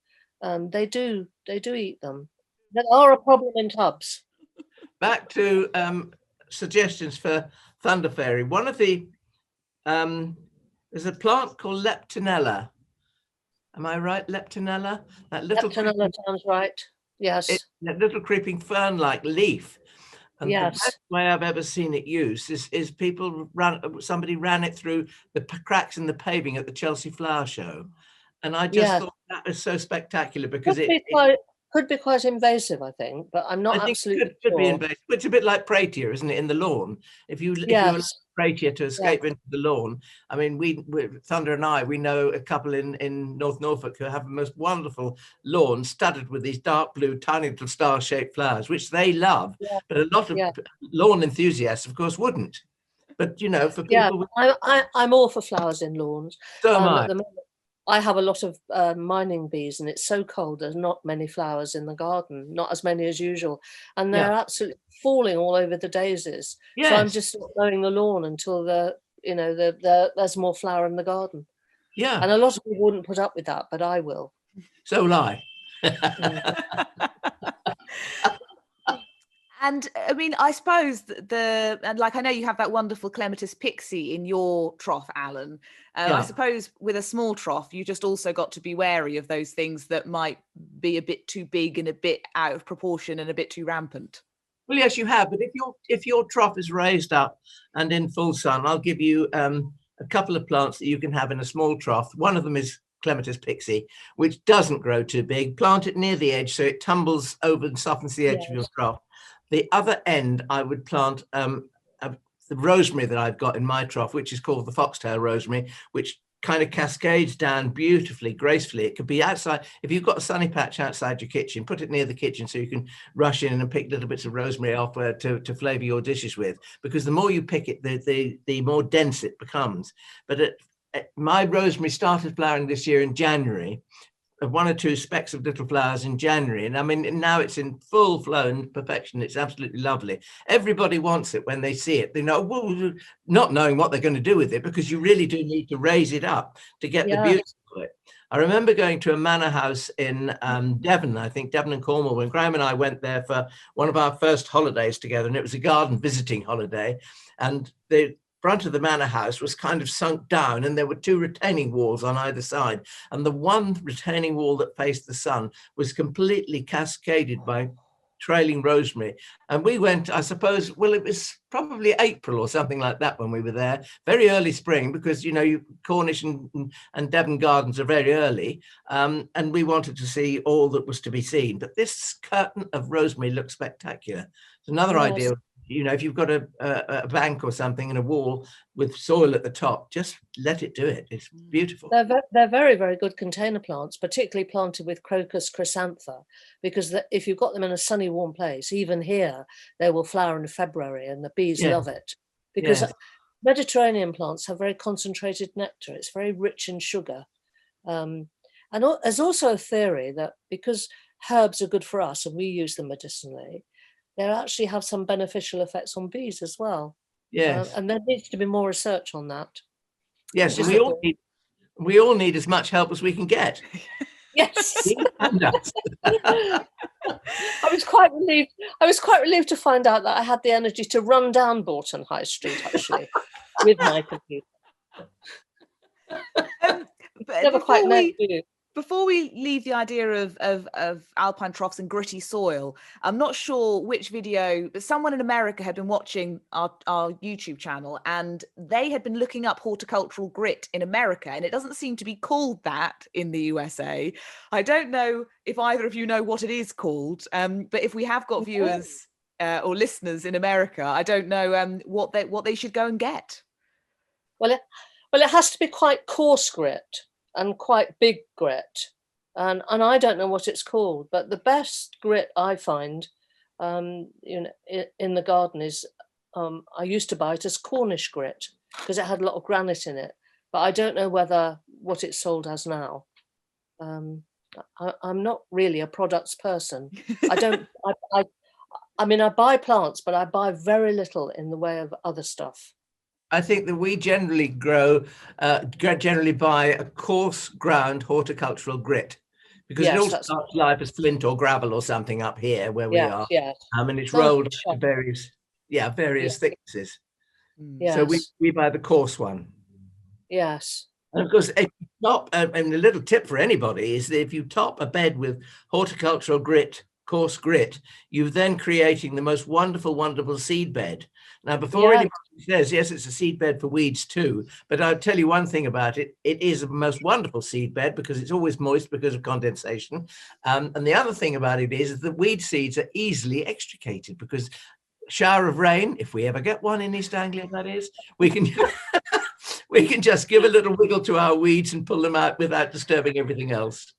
Speaker 4: they do eat them. There are a problem in tubs.
Speaker 1: Back to suggestions for thunder fairy. One of the there's a plant called Leptonella. Am I right? Leptonella? That little
Speaker 4: Leptonella sounds right. Yes.
Speaker 1: That little creeping fern-like leaf. And
Speaker 4: yes.
Speaker 1: the best way I've ever seen it used is somebody ran it through the cracks in the paving at the Chelsea Flower Show. And I just thought that was so spectacular because
Speaker 4: could be quite invasive, I think, but I'm not absolutely
Speaker 1: sure. Could be invasive. It's a bit like Praetia, isn't it, in the lawn? If you allow Praetia to escape into the lawn, I mean, Thunder and I, we know a couple in North Norfolk who have the most wonderful lawn studded with these dark blue, tiny little star-shaped flowers, which they love, but a lot of lawn enthusiasts, of course, wouldn't. But for people,
Speaker 4: I'm all for flowers in lawns.
Speaker 1: So am I.
Speaker 4: At the moment, I have a lot of mining bees, and it's so cold. There's not many flowers in the garden, not as many as usual, and they're absolutely falling all over the daisies. Yes. So I'm just mowing the lawn until there's more flower in the garden.
Speaker 1: Yeah,
Speaker 4: and a lot of people wouldn't put up with that, but I will.
Speaker 1: So will I.
Speaker 3: And I mean, I suppose I know you have that wonderful clematis pixie in your trough, Alan. I suppose with a small trough, you just also got to be wary of those things that might be a bit too big and a bit out of proportion and a bit too rampant.
Speaker 1: Well, yes, you have. But if your trough is raised up and in full sun, I'll give you a couple of plants that you can have in a small trough. One of them is clematis pixie, which doesn't grow too big. Plant it near the edge so it tumbles over and softens the edge of your trough. The other end, I would plant the rosemary that I've got in my trough, which is called the foxtail rosemary, which kind of cascades down beautifully, gracefully. It could be outside. If you've got a sunny patch outside your kitchen, put it near the kitchen so you can rush in and pick little bits of rosemary off to flavor your dishes with. Because the more you pick it, the more dense it becomes. But my rosemary started flowering this year in January. One or two specks of little flowers in January, and I mean now it's in full flown perfection. It's absolutely lovely. Everybody wants it when they see it. They know, well, not knowing what they're going to do with it, because you really do need to raise it up to get the beauty of it. I remember going to a manor house in Devon, I think Devon and Cornwall, when Graham and I went there for one of our first holidays together, and it was a garden visiting holiday, and the front of the manor house was kind of sunk down, and there were two retaining walls on either side, and the one retaining wall that faced the sun was completely cascaded by trailing rosemary. And we went, I suppose, well, it was probably April or something like that when we were there, very early spring, because Cornish and Devon gardens are very early, and we wanted to see all that was to be seen. But this curtain of rosemary looked spectacular. It's another idea. If you've got a bank or something and a wall with soil at the top, just let it do it. It's beautiful.
Speaker 4: They're very, very good container plants, particularly planted with crocus chrysantha, because if you've got them in a sunny, warm place, even here, they will flower in February, and the bees love it. Because Mediterranean plants have very concentrated nectar. It's very rich in sugar. And there's also a theory that because herbs are good for us and we use them medicinally, they actually have some beneficial effects on bees as well.
Speaker 1: Yes.
Speaker 4: And there needs to be more research on that.
Speaker 1: Yes, and we all need as much help as we can get.
Speaker 4: Yes. I was quite relieved to find out that I had the energy to run down Bourton High Street, actually, with my computer.
Speaker 3: But
Speaker 4: never quite met you.
Speaker 3: Before we leave the idea of alpine troughs and gritty soil, I'm not sure which video, but someone in America had been watching our YouTube channel, and they had been looking up horticultural grit in America, and it doesn't seem to be called that in the USA. I don't know if either of you know what it is called, but if we have got viewers or listeners in America, I don't know what they should go and get.
Speaker 4: Well, it has to be quite coarse grit and quite big grit, and I don't know what it's called, but the best grit I find, in the garden is, I used to buy it as Cornish grit because it had a lot of granite in it, but I don't know what it's sold as now. I'm not really a products person. I don't. I mean, I buy plants, but I buy very little in the way of other stuff.
Speaker 1: I think that we generally buy a coarse ground horticultural grit, because it all starts life as flint or gravel or something up here where we are.
Speaker 4: Yes.
Speaker 1: And it's rolled to various thicknesses.
Speaker 4: Yes.
Speaker 1: So we buy the coarse one.
Speaker 4: Yes.
Speaker 1: And of course, if you top, and a little tip for anybody is that if you top a bed with horticultural grit, coarse grit, you're then creating the most wonderful, wonderful seed bed. Now, before anybody says, yes, it's a seed bed for weeds too, but I'll tell you one thing about it. It is a most wonderful seed bed because it's always moist because of condensation. And the other thing about it is that weed seeds are easily extricated because shower of rain, if we ever get one in East Anglia, that is, we can we can just give a little wiggle to our weeds and pull them out without disturbing everything else.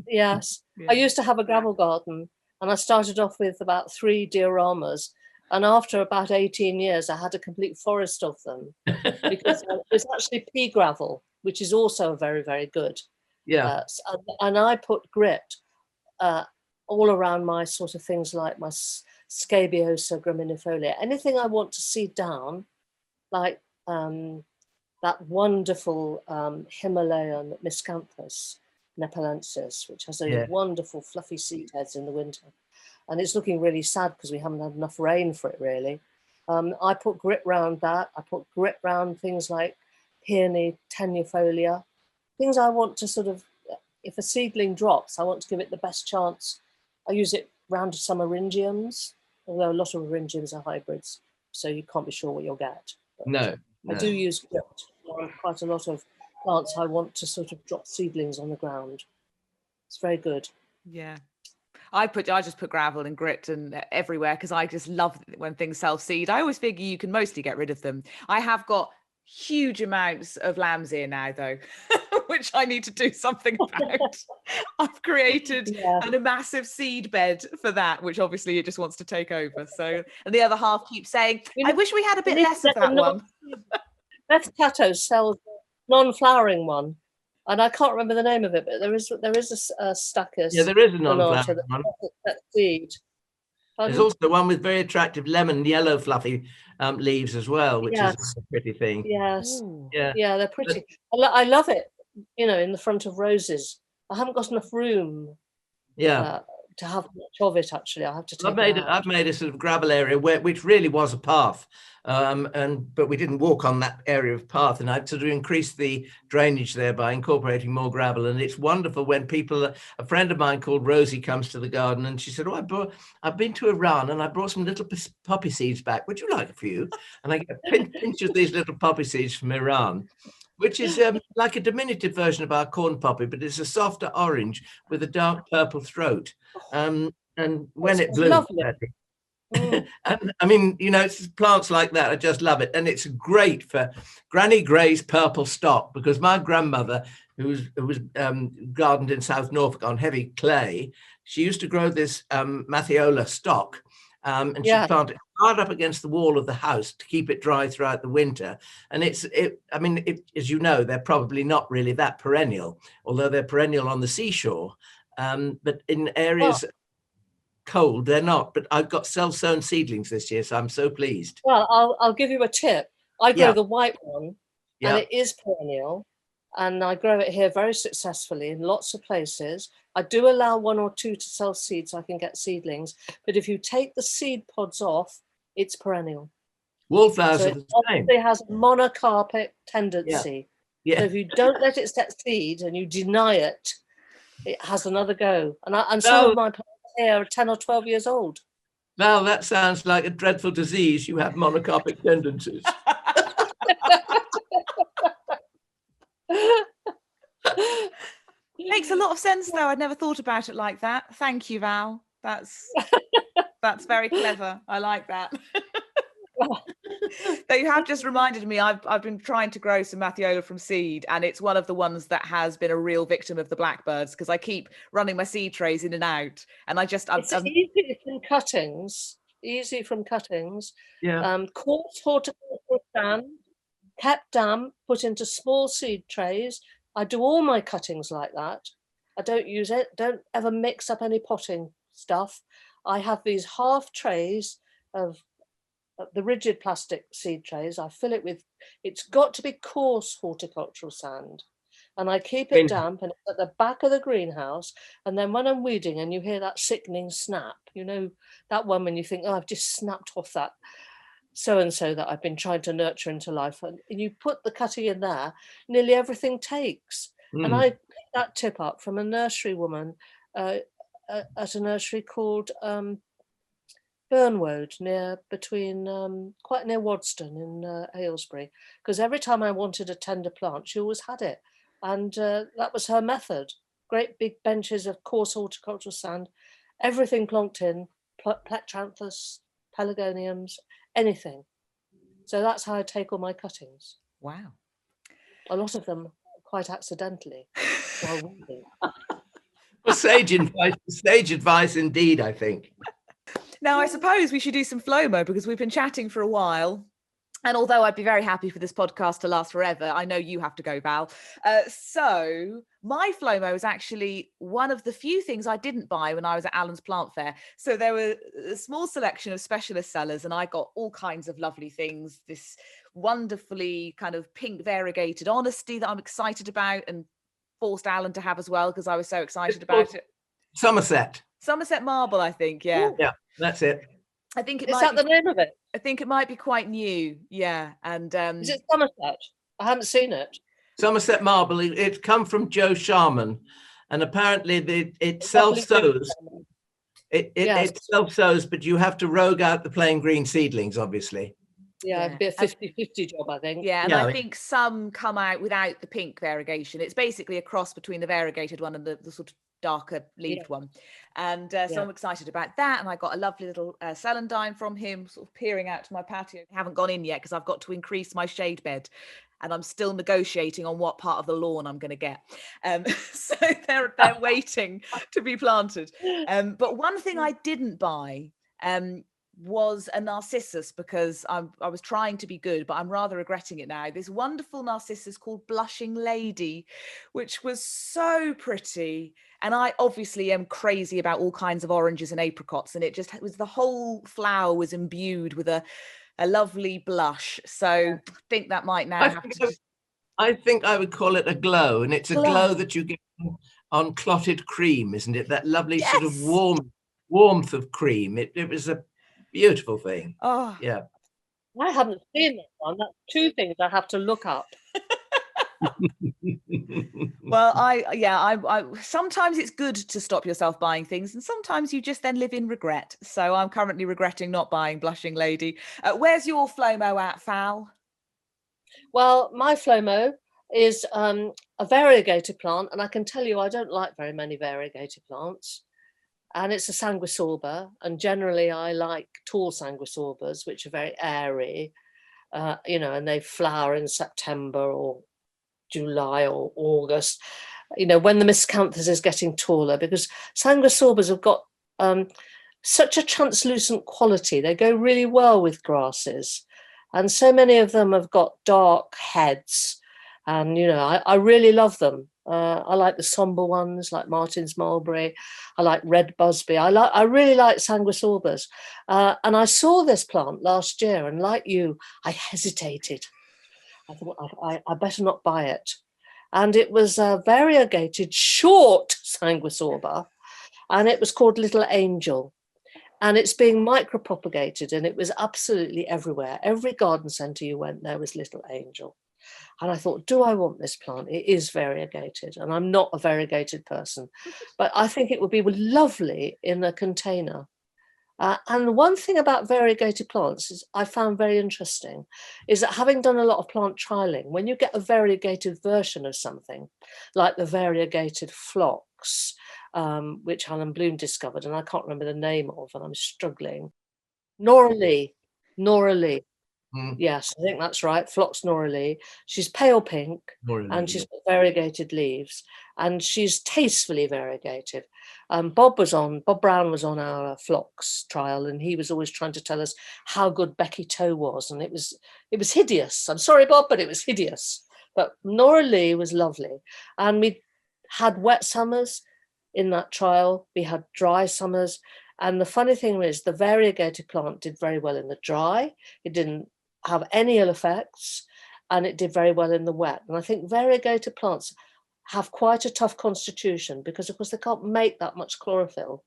Speaker 4: Yes. I used to have a gravel garden, and I started off with about 3 dioramas. And after about 18 years, I had a complete forest of them because it's actually pea gravel, which is also very, very good.
Speaker 1: Yeah.
Speaker 4: And I put grit all around my sort of things like my scabiosa graminifolia. Anything I want to seed down, like that wonderful Himalayan miscanthus nepalensis, which has a wonderful fluffy seed heads in the winter. And it's looking really sad because we haven't had enough rain for it, really. I put grit round that. I put grit round things like peony, tenuifolia, things I want to sort of, if a seedling drops, I want to give it the best chance. I use it round some Eryngiums, although a lot of Eryngiums are hybrids, so you can't be sure what you'll get. But
Speaker 1: no.
Speaker 4: I do use grit on quite a lot of plants I want to sort of drop seedlings on the ground. It's very good.
Speaker 3: Yeah. I just put gravel and grit and everywhere because I just love when things self-seed. I always figure you can mostly get rid of them. I have got huge amounts of lamb's ear now, though, which I need to do something about. I've created a massive seed bed for that, which obviously it just wants to take over. So, and the other half keeps saying, I wish we had a bit less of that one.
Speaker 4: Beth Cato sells a non-flowering one. And I can't remember the name of it, but there is a Stachys.
Speaker 1: Yeah, there is a non-flowering one.
Speaker 4: That seed.
Speaker 1: There's also one with very attractive lemon yellow fluffy leaves as well, which is a pretty thing.
Speaker 4: Yes.
Speaker 3: Ooh.
Speaker 4: Yeah, they're pretty. I love it, in the front of roses. I haven't got enough room to have much of it, actually. I have to take
Speaker 1: I've made a sort of gravel area which really was a path, but we didn't walk on that area of path, and I've sort of increased the drainage there by incorporating more gravel. And it's wonderful when a friend of mine called Rosie comes to the garden, and she said, I've been to Iran and I brought some little poppy seeds back. Would you like a few? And I get a pinch of these little poppy seeds from Iran, which is like a diminutive version of our corn poppy, but it's a softer orange with a dark purple throat. And when it blooms, and I mean, it's plants like that. I just love it. And it's great for Granny Gray's purple stock, because my grandmother, who was gardened in South Norfolk on heavy clay, she used to grow this Matthiola stock. And she planted it hard up against the wall of the house to keep it dry throughout the winter. And as you know, they're probably not really that perennial, although they're perennial on the seashore. But in areas cold, they're not. But I've got self-sown seedlings this year, so I'm so pleased.
Speaker 4: Well, I'll give you a tip. I grow the white one, and it is perennial. And I grow it here very successfully in lots of places. I do allow 1 or 2 to self-seed so I can get seedlings. But if you take the seed pods off, it's perennial.
Speaker 1: Wallflowers are the same.
Speaker 4: It has a monocarpic tendency. Yeah. So if you don't let it set seed and you deny it, it has another go. And some of my plants here are 10 or 12 years old.
Speaker 1: Val, that sounds like a dreadful disease. You have monocarpic tendencies.
Speaker 3: Makes a lot of sense, though. I'd never thought about it like that. Thank you, Val. That's very clever. I like that. Though you have just reminded me, I've been trying to grow some Matthiola from seed, and it's one of the ones that has been a real victim of the blackbirds, because I keep running my seed trays in and out, and it's
Speaker 4: easy from cuttings. Easy from cuttings.
Speaker 1: Yeah.
Speaker 4: Coarse horticultural sand, kept damp, put into small seed trays. I do all my cuttings like that. I don't use it. Don't ever mix up any potting stuff. I have these half trays of the rigid plastic seed trays. I fill it with, it's got to be coarse horticultural sand. And I keep it damp, and it's at the back of the greenhouse. And then when I'm weeding and you hear that sickening snap, you know, that one when you think, oh, I've just snapped off that so-and-so that I've been trying to nurture into life. And you put the cutting in there, nearly everything takes. And I picked that tip up from a nursery woman at a nursery called Burnwood, quite near Wadston in Aylesbury, because every time I wanted a tender plant, she always had it. And that was her method. Great big benches of coarse horticultural sand, everything plonked in, plectranthus, pelargoniums, anything. So that's how I take all my cuttings.
Speaker 3: Wow.
Speaker 4: A lot of them quite accidentally while weeding.
Speaker 1: Well, sage advice indeed, I think.
Speaker 3: Now, I suppose we should do some Flomo, because we've been chatting for a while. And although I'd be very happy for this podcast to last forever, I know you have to go, Val. So my Flomo is actually one of the few things I didn't buy when I was at Allen's Plant Fair. So there were a small selection of specialist sellers, and I got all kinds of lovely things. This wonderfully kind of pink variegated honesty that I'm excited about, and forced Alan to have as well, because I was so excited about it.
Speaker 1: Somerset
Speaker 3: marble, I think. Yeah.
Speaker 1: Yeah, that's it.
Speaker 3: I think
Speaker 4: Is that the name of it?
Speaker 3: I think it might be quite new. Yeah. And
Speaker 4: is it Somerset? I haven't seen it.
Speaker 1: Somerset marble. It's come from Joe Sharman, and apparently it self-sows. It self-sows, but you have to rogue out the plain green seedlings, obviously.
Speaker 4: Yeah, it'd be a 50-50 job, I think.
Speaker 3: Yeah, and I think some come out without the pink variegation. It's basically a cross between the variegated one and the sort of darker leaved one. And so I'm excited about that. And I got a lovely little celandine from him, sort of peering out to my patio. I haven't gone in yet because I've got to increase my shade bed, and I'm still negotiating on what part of the lawn I'm going to get. So they're waiting to be planted. But one thing I didn't buy was a narcissus, because I was trying to be good, but I'm rather regretting it now. This wonderful narcissus called Blushing Lady, which was so pretty. And I obviously am crazy about all kinds of oranges and apricots, and it was the whole flower was imbued with a lovely blush. So I think that might now have to...
Speaker 1: I think I would call it a glow, and it's a glow that you get on clotted cream, isn't it? That lovely sort of warmth of cream. It was a beautiful thing.
Speaker 3: Oh
Speaker 1: yeah.
Speaker 4: I haven't seen that one. That's two things I have to look up.
Speaker 3: Well, I sometimes it's good to stop yourself buying things, and sometimes you just then live in regret. So I'm currently regretting not buying Blushing Lady. Where's your Flomo at, Val?
Speaker 4: Well, my Flomo is a variegated plant, and I can tell you I don't like very many variegated plants. And it's a sanguisorba, and generally I like tall sanguisorbas, which are very airy, and they flower in September or July or August, when the miscanthus is getting taller, because sanguisorbas have got such a translucent quality. They go really well with grasses, and so many of them have got dark heads, and I really love them. I like the somber ones, like Martin's Mulberry. I like Red Busby. I really like sanguisorbas. And I saw this plant last year, and like you, I hesitated. I thought I better not buy it. And it was a variegated short sanguisorba, and it was called Little Angel. And it's being micropropagated, and it was absolutely everywhere. Every garden centre you went, there was Little Angel. And I thought, do I want this plant? It is variegated, and I'm not a variegated person, but I think it would be lovely in a container. And one thing about variegated plants is I found very interesting is that, having done a lot of plant trialing, when you get a variegated version of something, like the variegated phlox, which Alan Bloom discovered, and I can't remember the name of, and I'm struggling. Nora Lee. Yes, I think that's right. Phlox Nora Lee. She's pale pink, and she's got variegated leaves, and she's tastefully variegated. Bob Brown was on our phlox trial, and he was always trying to tell us how good Becky Toe was, and it was hideous. I'm sorry, Bob, but it was hideous. But Nora Lee was lovely, and we had wet summers in that trial. We had dry summers, and the funny thing is, the variegated plant did very well in the dry. It didn't have any ill effects, and it did very well in the wet. And I think variegated plants have quite a tough constitution because, of course, they can't make that much chlorophyll.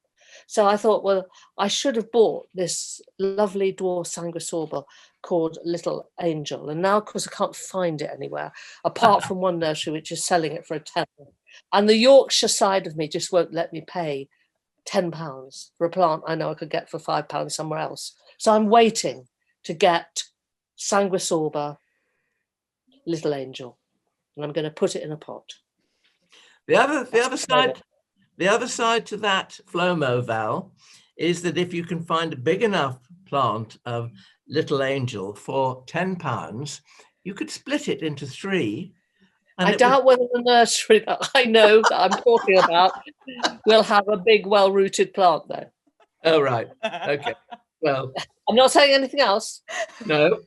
Speaker 4: So I thought, well, I should have bought this lovely dwarf sanguisorba called Little Angel. And now, of course, I can't find it anywhere, apart from one nursery which is selling it for £10. And the Yorkshire side of me just won't let me pay £10 for a plant I know I could get for £5 somewhere else. So I'm waiting to get sanguisorba Little Angel, and I'm going to put it in a pot.
Speaker 1: The other side to that Flomo, Val, is that if you can find a big enough plant of Little Angel for £10, you could split it into 3.
Speaker 4: I doubt whether the nursery that I know that I'm talking about will have a big, well-rooted plant, though.
Speaker 1: Oh, right. Okay. Well,
Speaker 4: I'm not saying anything else.
Speaker 1: No.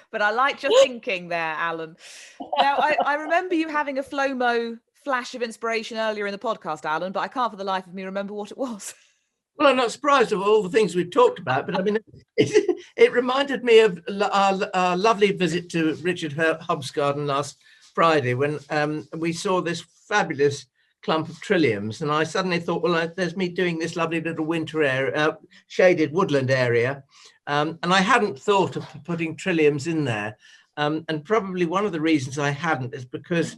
Speaker 3: But I liked your thinking there, Alan. Now, I remember you having a Flomo flash of inspiration earlier in the podcast, Alan, but I can't for the life of me remember what it was.
Speaker 1: Well, I'm not surprised of all the things we've talked about, but I mean, it reminded me of our lovely visit to Richard Hobbs' garden last Friday when we saw this fabulous clump of Trilliums, and I suddenly thought, well, there's me doing this lovely little winter area, shaded woodland area, and I hadn't thought of putting Trilliums in there, and probably one of the reasons I hadn't is because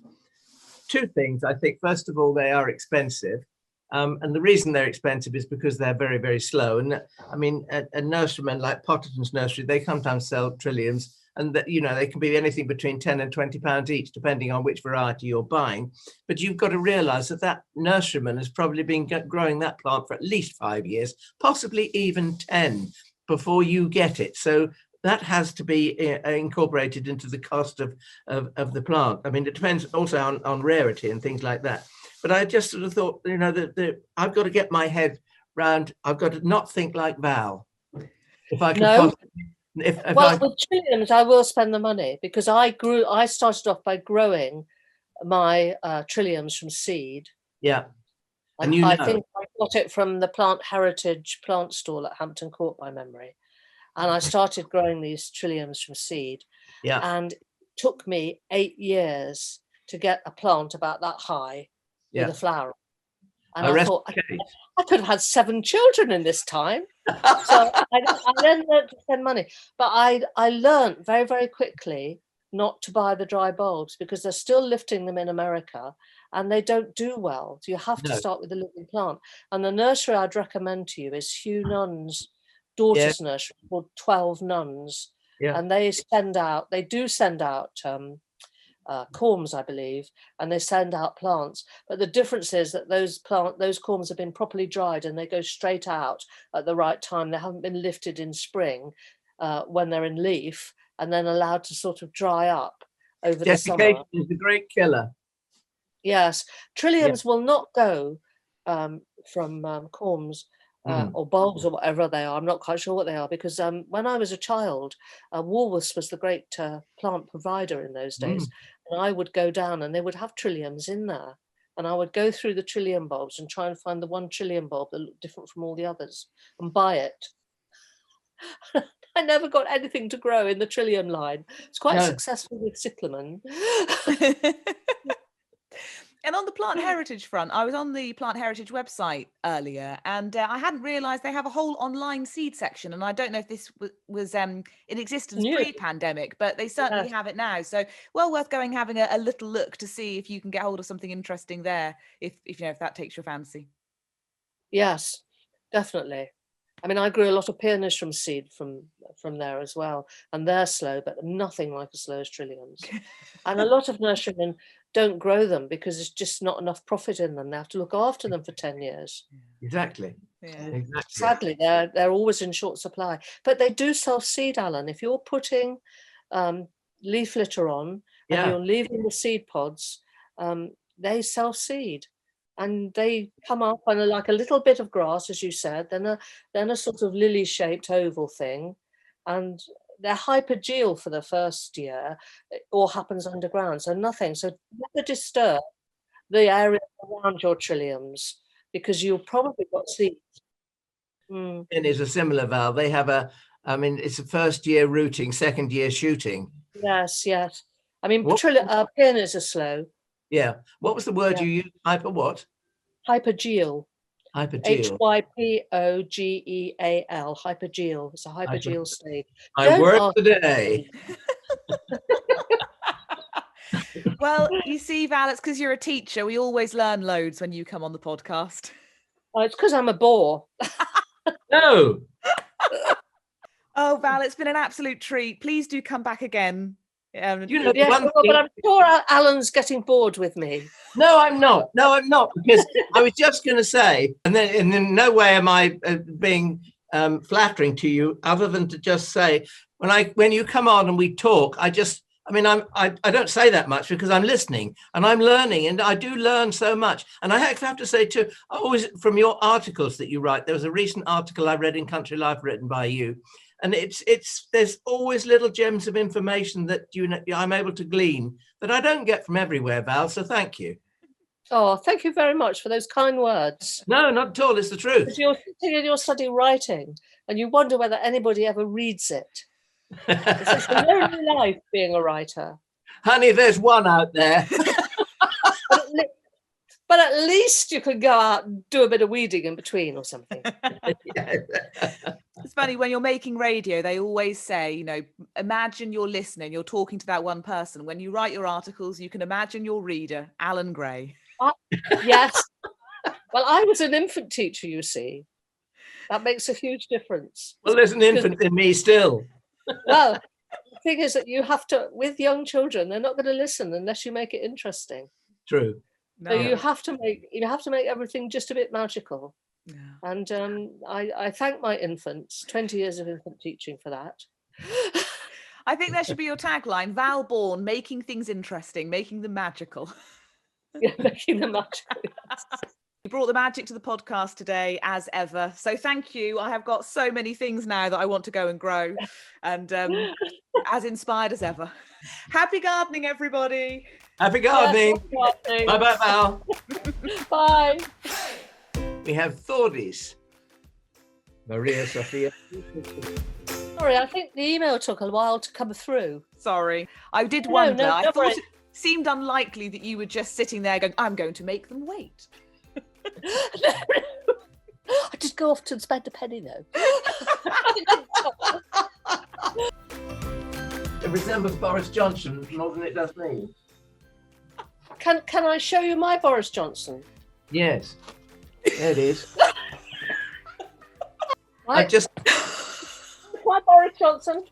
Speaker 1: 2 things. I think, first of all, they are expensive. And the reason they're expensive is because they're very, very slow. And I mean, a nurseryman like Potterton's Nursery, they sometimes sell Trilliums, and that, you know, they can be anything between £10 and £20 each, depending on which variety you're buying. But you've got to realize that nurseryman has probably been growing that plant for at least 5 years, possibly even 10, before you get it. So that has to be incorporated into the cost of the plant. I mean, it depends also on rarity and things like that. But I just sort of thought, you know, that I've got to get my head round. I've got to not think like Val. If I can possibly,
Speaker 4: with Trilliums, I will spend the money, because I started off by growing my Trilliums from seed.
Speaker 1: Yeah.
Speaker 4: And I think I got it from the Plant Heritage plant stall at Hampton Court by memory. And I started growing these Trilliums from seed.
Speaker 1: Yeah.
Speaker 4: And it took me 8 years to get a plant about that high with a flower. And I thought, I could have had 7 children in this time. So I then learned to spend money. But I learned very, very quickly not to buy the dry bulbs, because they're still lifting them in America and they don't do well. So you have to start with a living plant. And the nursery I'd recommend to you is Hugh Nunn's daughter's nursery called 12 Nuns. Yeah. And they do send out corms, I believe, and they send out plants. But the difference is that those corms have been properly dried and they go straight out at the right time. They haven't been lifted in spring when they're in leaf and then allowed to sort of dry up over the summer.
Speaker 1: Desiccation is a great killer.
Speaker 4: Yes, Trilliums will not go from corms or bulbs or whatever they are. I'm not quite sure what they are, because when I was a child, Woolworths was the great plant provider in those days. And I would go down and they would have Trilliums in there. And I would go through the Trillium bulbs and try and find the one Trillium bulb that looked different from all the others and buy it. I never got anything to grow in the Trillium line. It's quite successful with cyclamen.
Speaker 3: And on the plant heritage front, I was on the Plant Heritage website earlier, and I hadn't realised they have a whole online seed section. And I don't know if this was in existence
Speaker 4: New.
Speaker 3: pre-pandemic, but they certainly have it now. So well worth going having a little look to see if you can get hold of something interesting there, if you know, if that takes your fancy.
Speaker 4: Yes, definitely. I mean, I grew a lot of peonies from seed from there as well, and they're slow, but nothing like as slow as Trilliums. And a lot of nurserymen don't grow them because there's just not enough profit in them. They have to look after them for 10 years.
Speaker 1: Exactly.
Speaker 3: Yeah.
Speaker 1: Exactly.
Speaker 4: Sadly, they're always in short supply. But they do self-seed, Alan. If you're putting leaf litter on and you're leaving the seed pods, they self-seed. And they come up and are like a little bit of grass, as you said, then a sort of lily-shaped oval thing. And they're hypergeal for the first year. It all happens underground, so nothing. So never disturb the area around your Trilliums because you'll probably got seeds.
Speaker 1: And it's a similar, Val. They have it's a first year rooting, second year shooting.
Speaker 4: Yes. I mean, peonies are slow.
Speaker 1: Yeah. What was the word you used? Hyper what?
Speaker 4: Hypergeal.
Speaker 1: Hypergeal.
Speaker 4: Hypergeal. Hypergeal. It's a hypergeal stage.
Speaker 1: I work today.
Speaker 3: Well, you see, Val, it's because you're a teacher. We always learn loads when you come on the podcast.
Speaker 4: Oh, it's because I'm a bore.
Speaker 1: No.
Speaker 3: Oh, Val, it's been an absolute treat. Please do come back again.
Speaker 4: But I'm sure Alan's getting bored with me.
Speaker 1: No, I'm not. Because I was just going to say, and in no way am I being flattering to you, other than to just say, when you come on and we talk, I don't say that much because I'm listening and I'm learning, and I do learn so much. And I have to say too, always from your articles that you write, there was a recent article I read in Country Life written by you. And there's always little gems of information that I'm able to glean that I don't get from everywhere, Val. So thank you.
Speaker 4: Oh, thank you very much for those kind words.
Speaker 1: No, not at all. It's the truth.
Speaker 4: You're sitting in your study writing, and you wonder whether anybody ever reads it. It's a lonely life being a writer.
Speaker 1: Honey, there's one out there.
Speaker 4: But at least you could go out and do a bit of weeding in between or something.
Speaker 3: It's funny, when you're making radio, they always say, imagine you're listening, you're talking to that one person. When you write your articles, you can imagine your reader, Alan Gray.
Speaker 4: Yes. Well, I was an infant teacher, you see. That makes a huge difference.
Speaker 1: Well, there's an infant in me still.
Speaker 4: Well, the thing is that you have to, with young children, they're not going to listen unless you make it interesting.
Speaker 1: True.
Speaker 4: So you have to make everything just a bit magical. Yeah. And I thank my infants, 20 years of infant teaching for that.
Speaker 3: I think that should be your tagline, Val Bourne, making things interesting, making them magical.
Speaker 4: Yeah, making them magical. Yes.
Speaker 3: You brought the magic to the podcast today, as ever. So thank you. I have got so many things now that I want to go and grow, and as inspired as ever. Happy gardening, everybody.
Speaker 1: Happy gardening. Yes, bye-bye, Val.
Speaker 4: Bye.
Speaker 1: We have Thordis. Maria Sophia.
Speaker 4: Sorry, I think the email took a while to come through.
Speaker 3: Sorry. I did wonder. I thought it seemed unlikely that you were just sitting there going, I'm going to make them wait.
Speaker 4: I just go off to spend a penny though.
Speaker 1: It resembles Boris Johnson more than it does me.
Speaker 4: Can I show you my Boris Johnson?
Speaker 1: Yes. There it is.
Speaker 4: My Boris Johnson.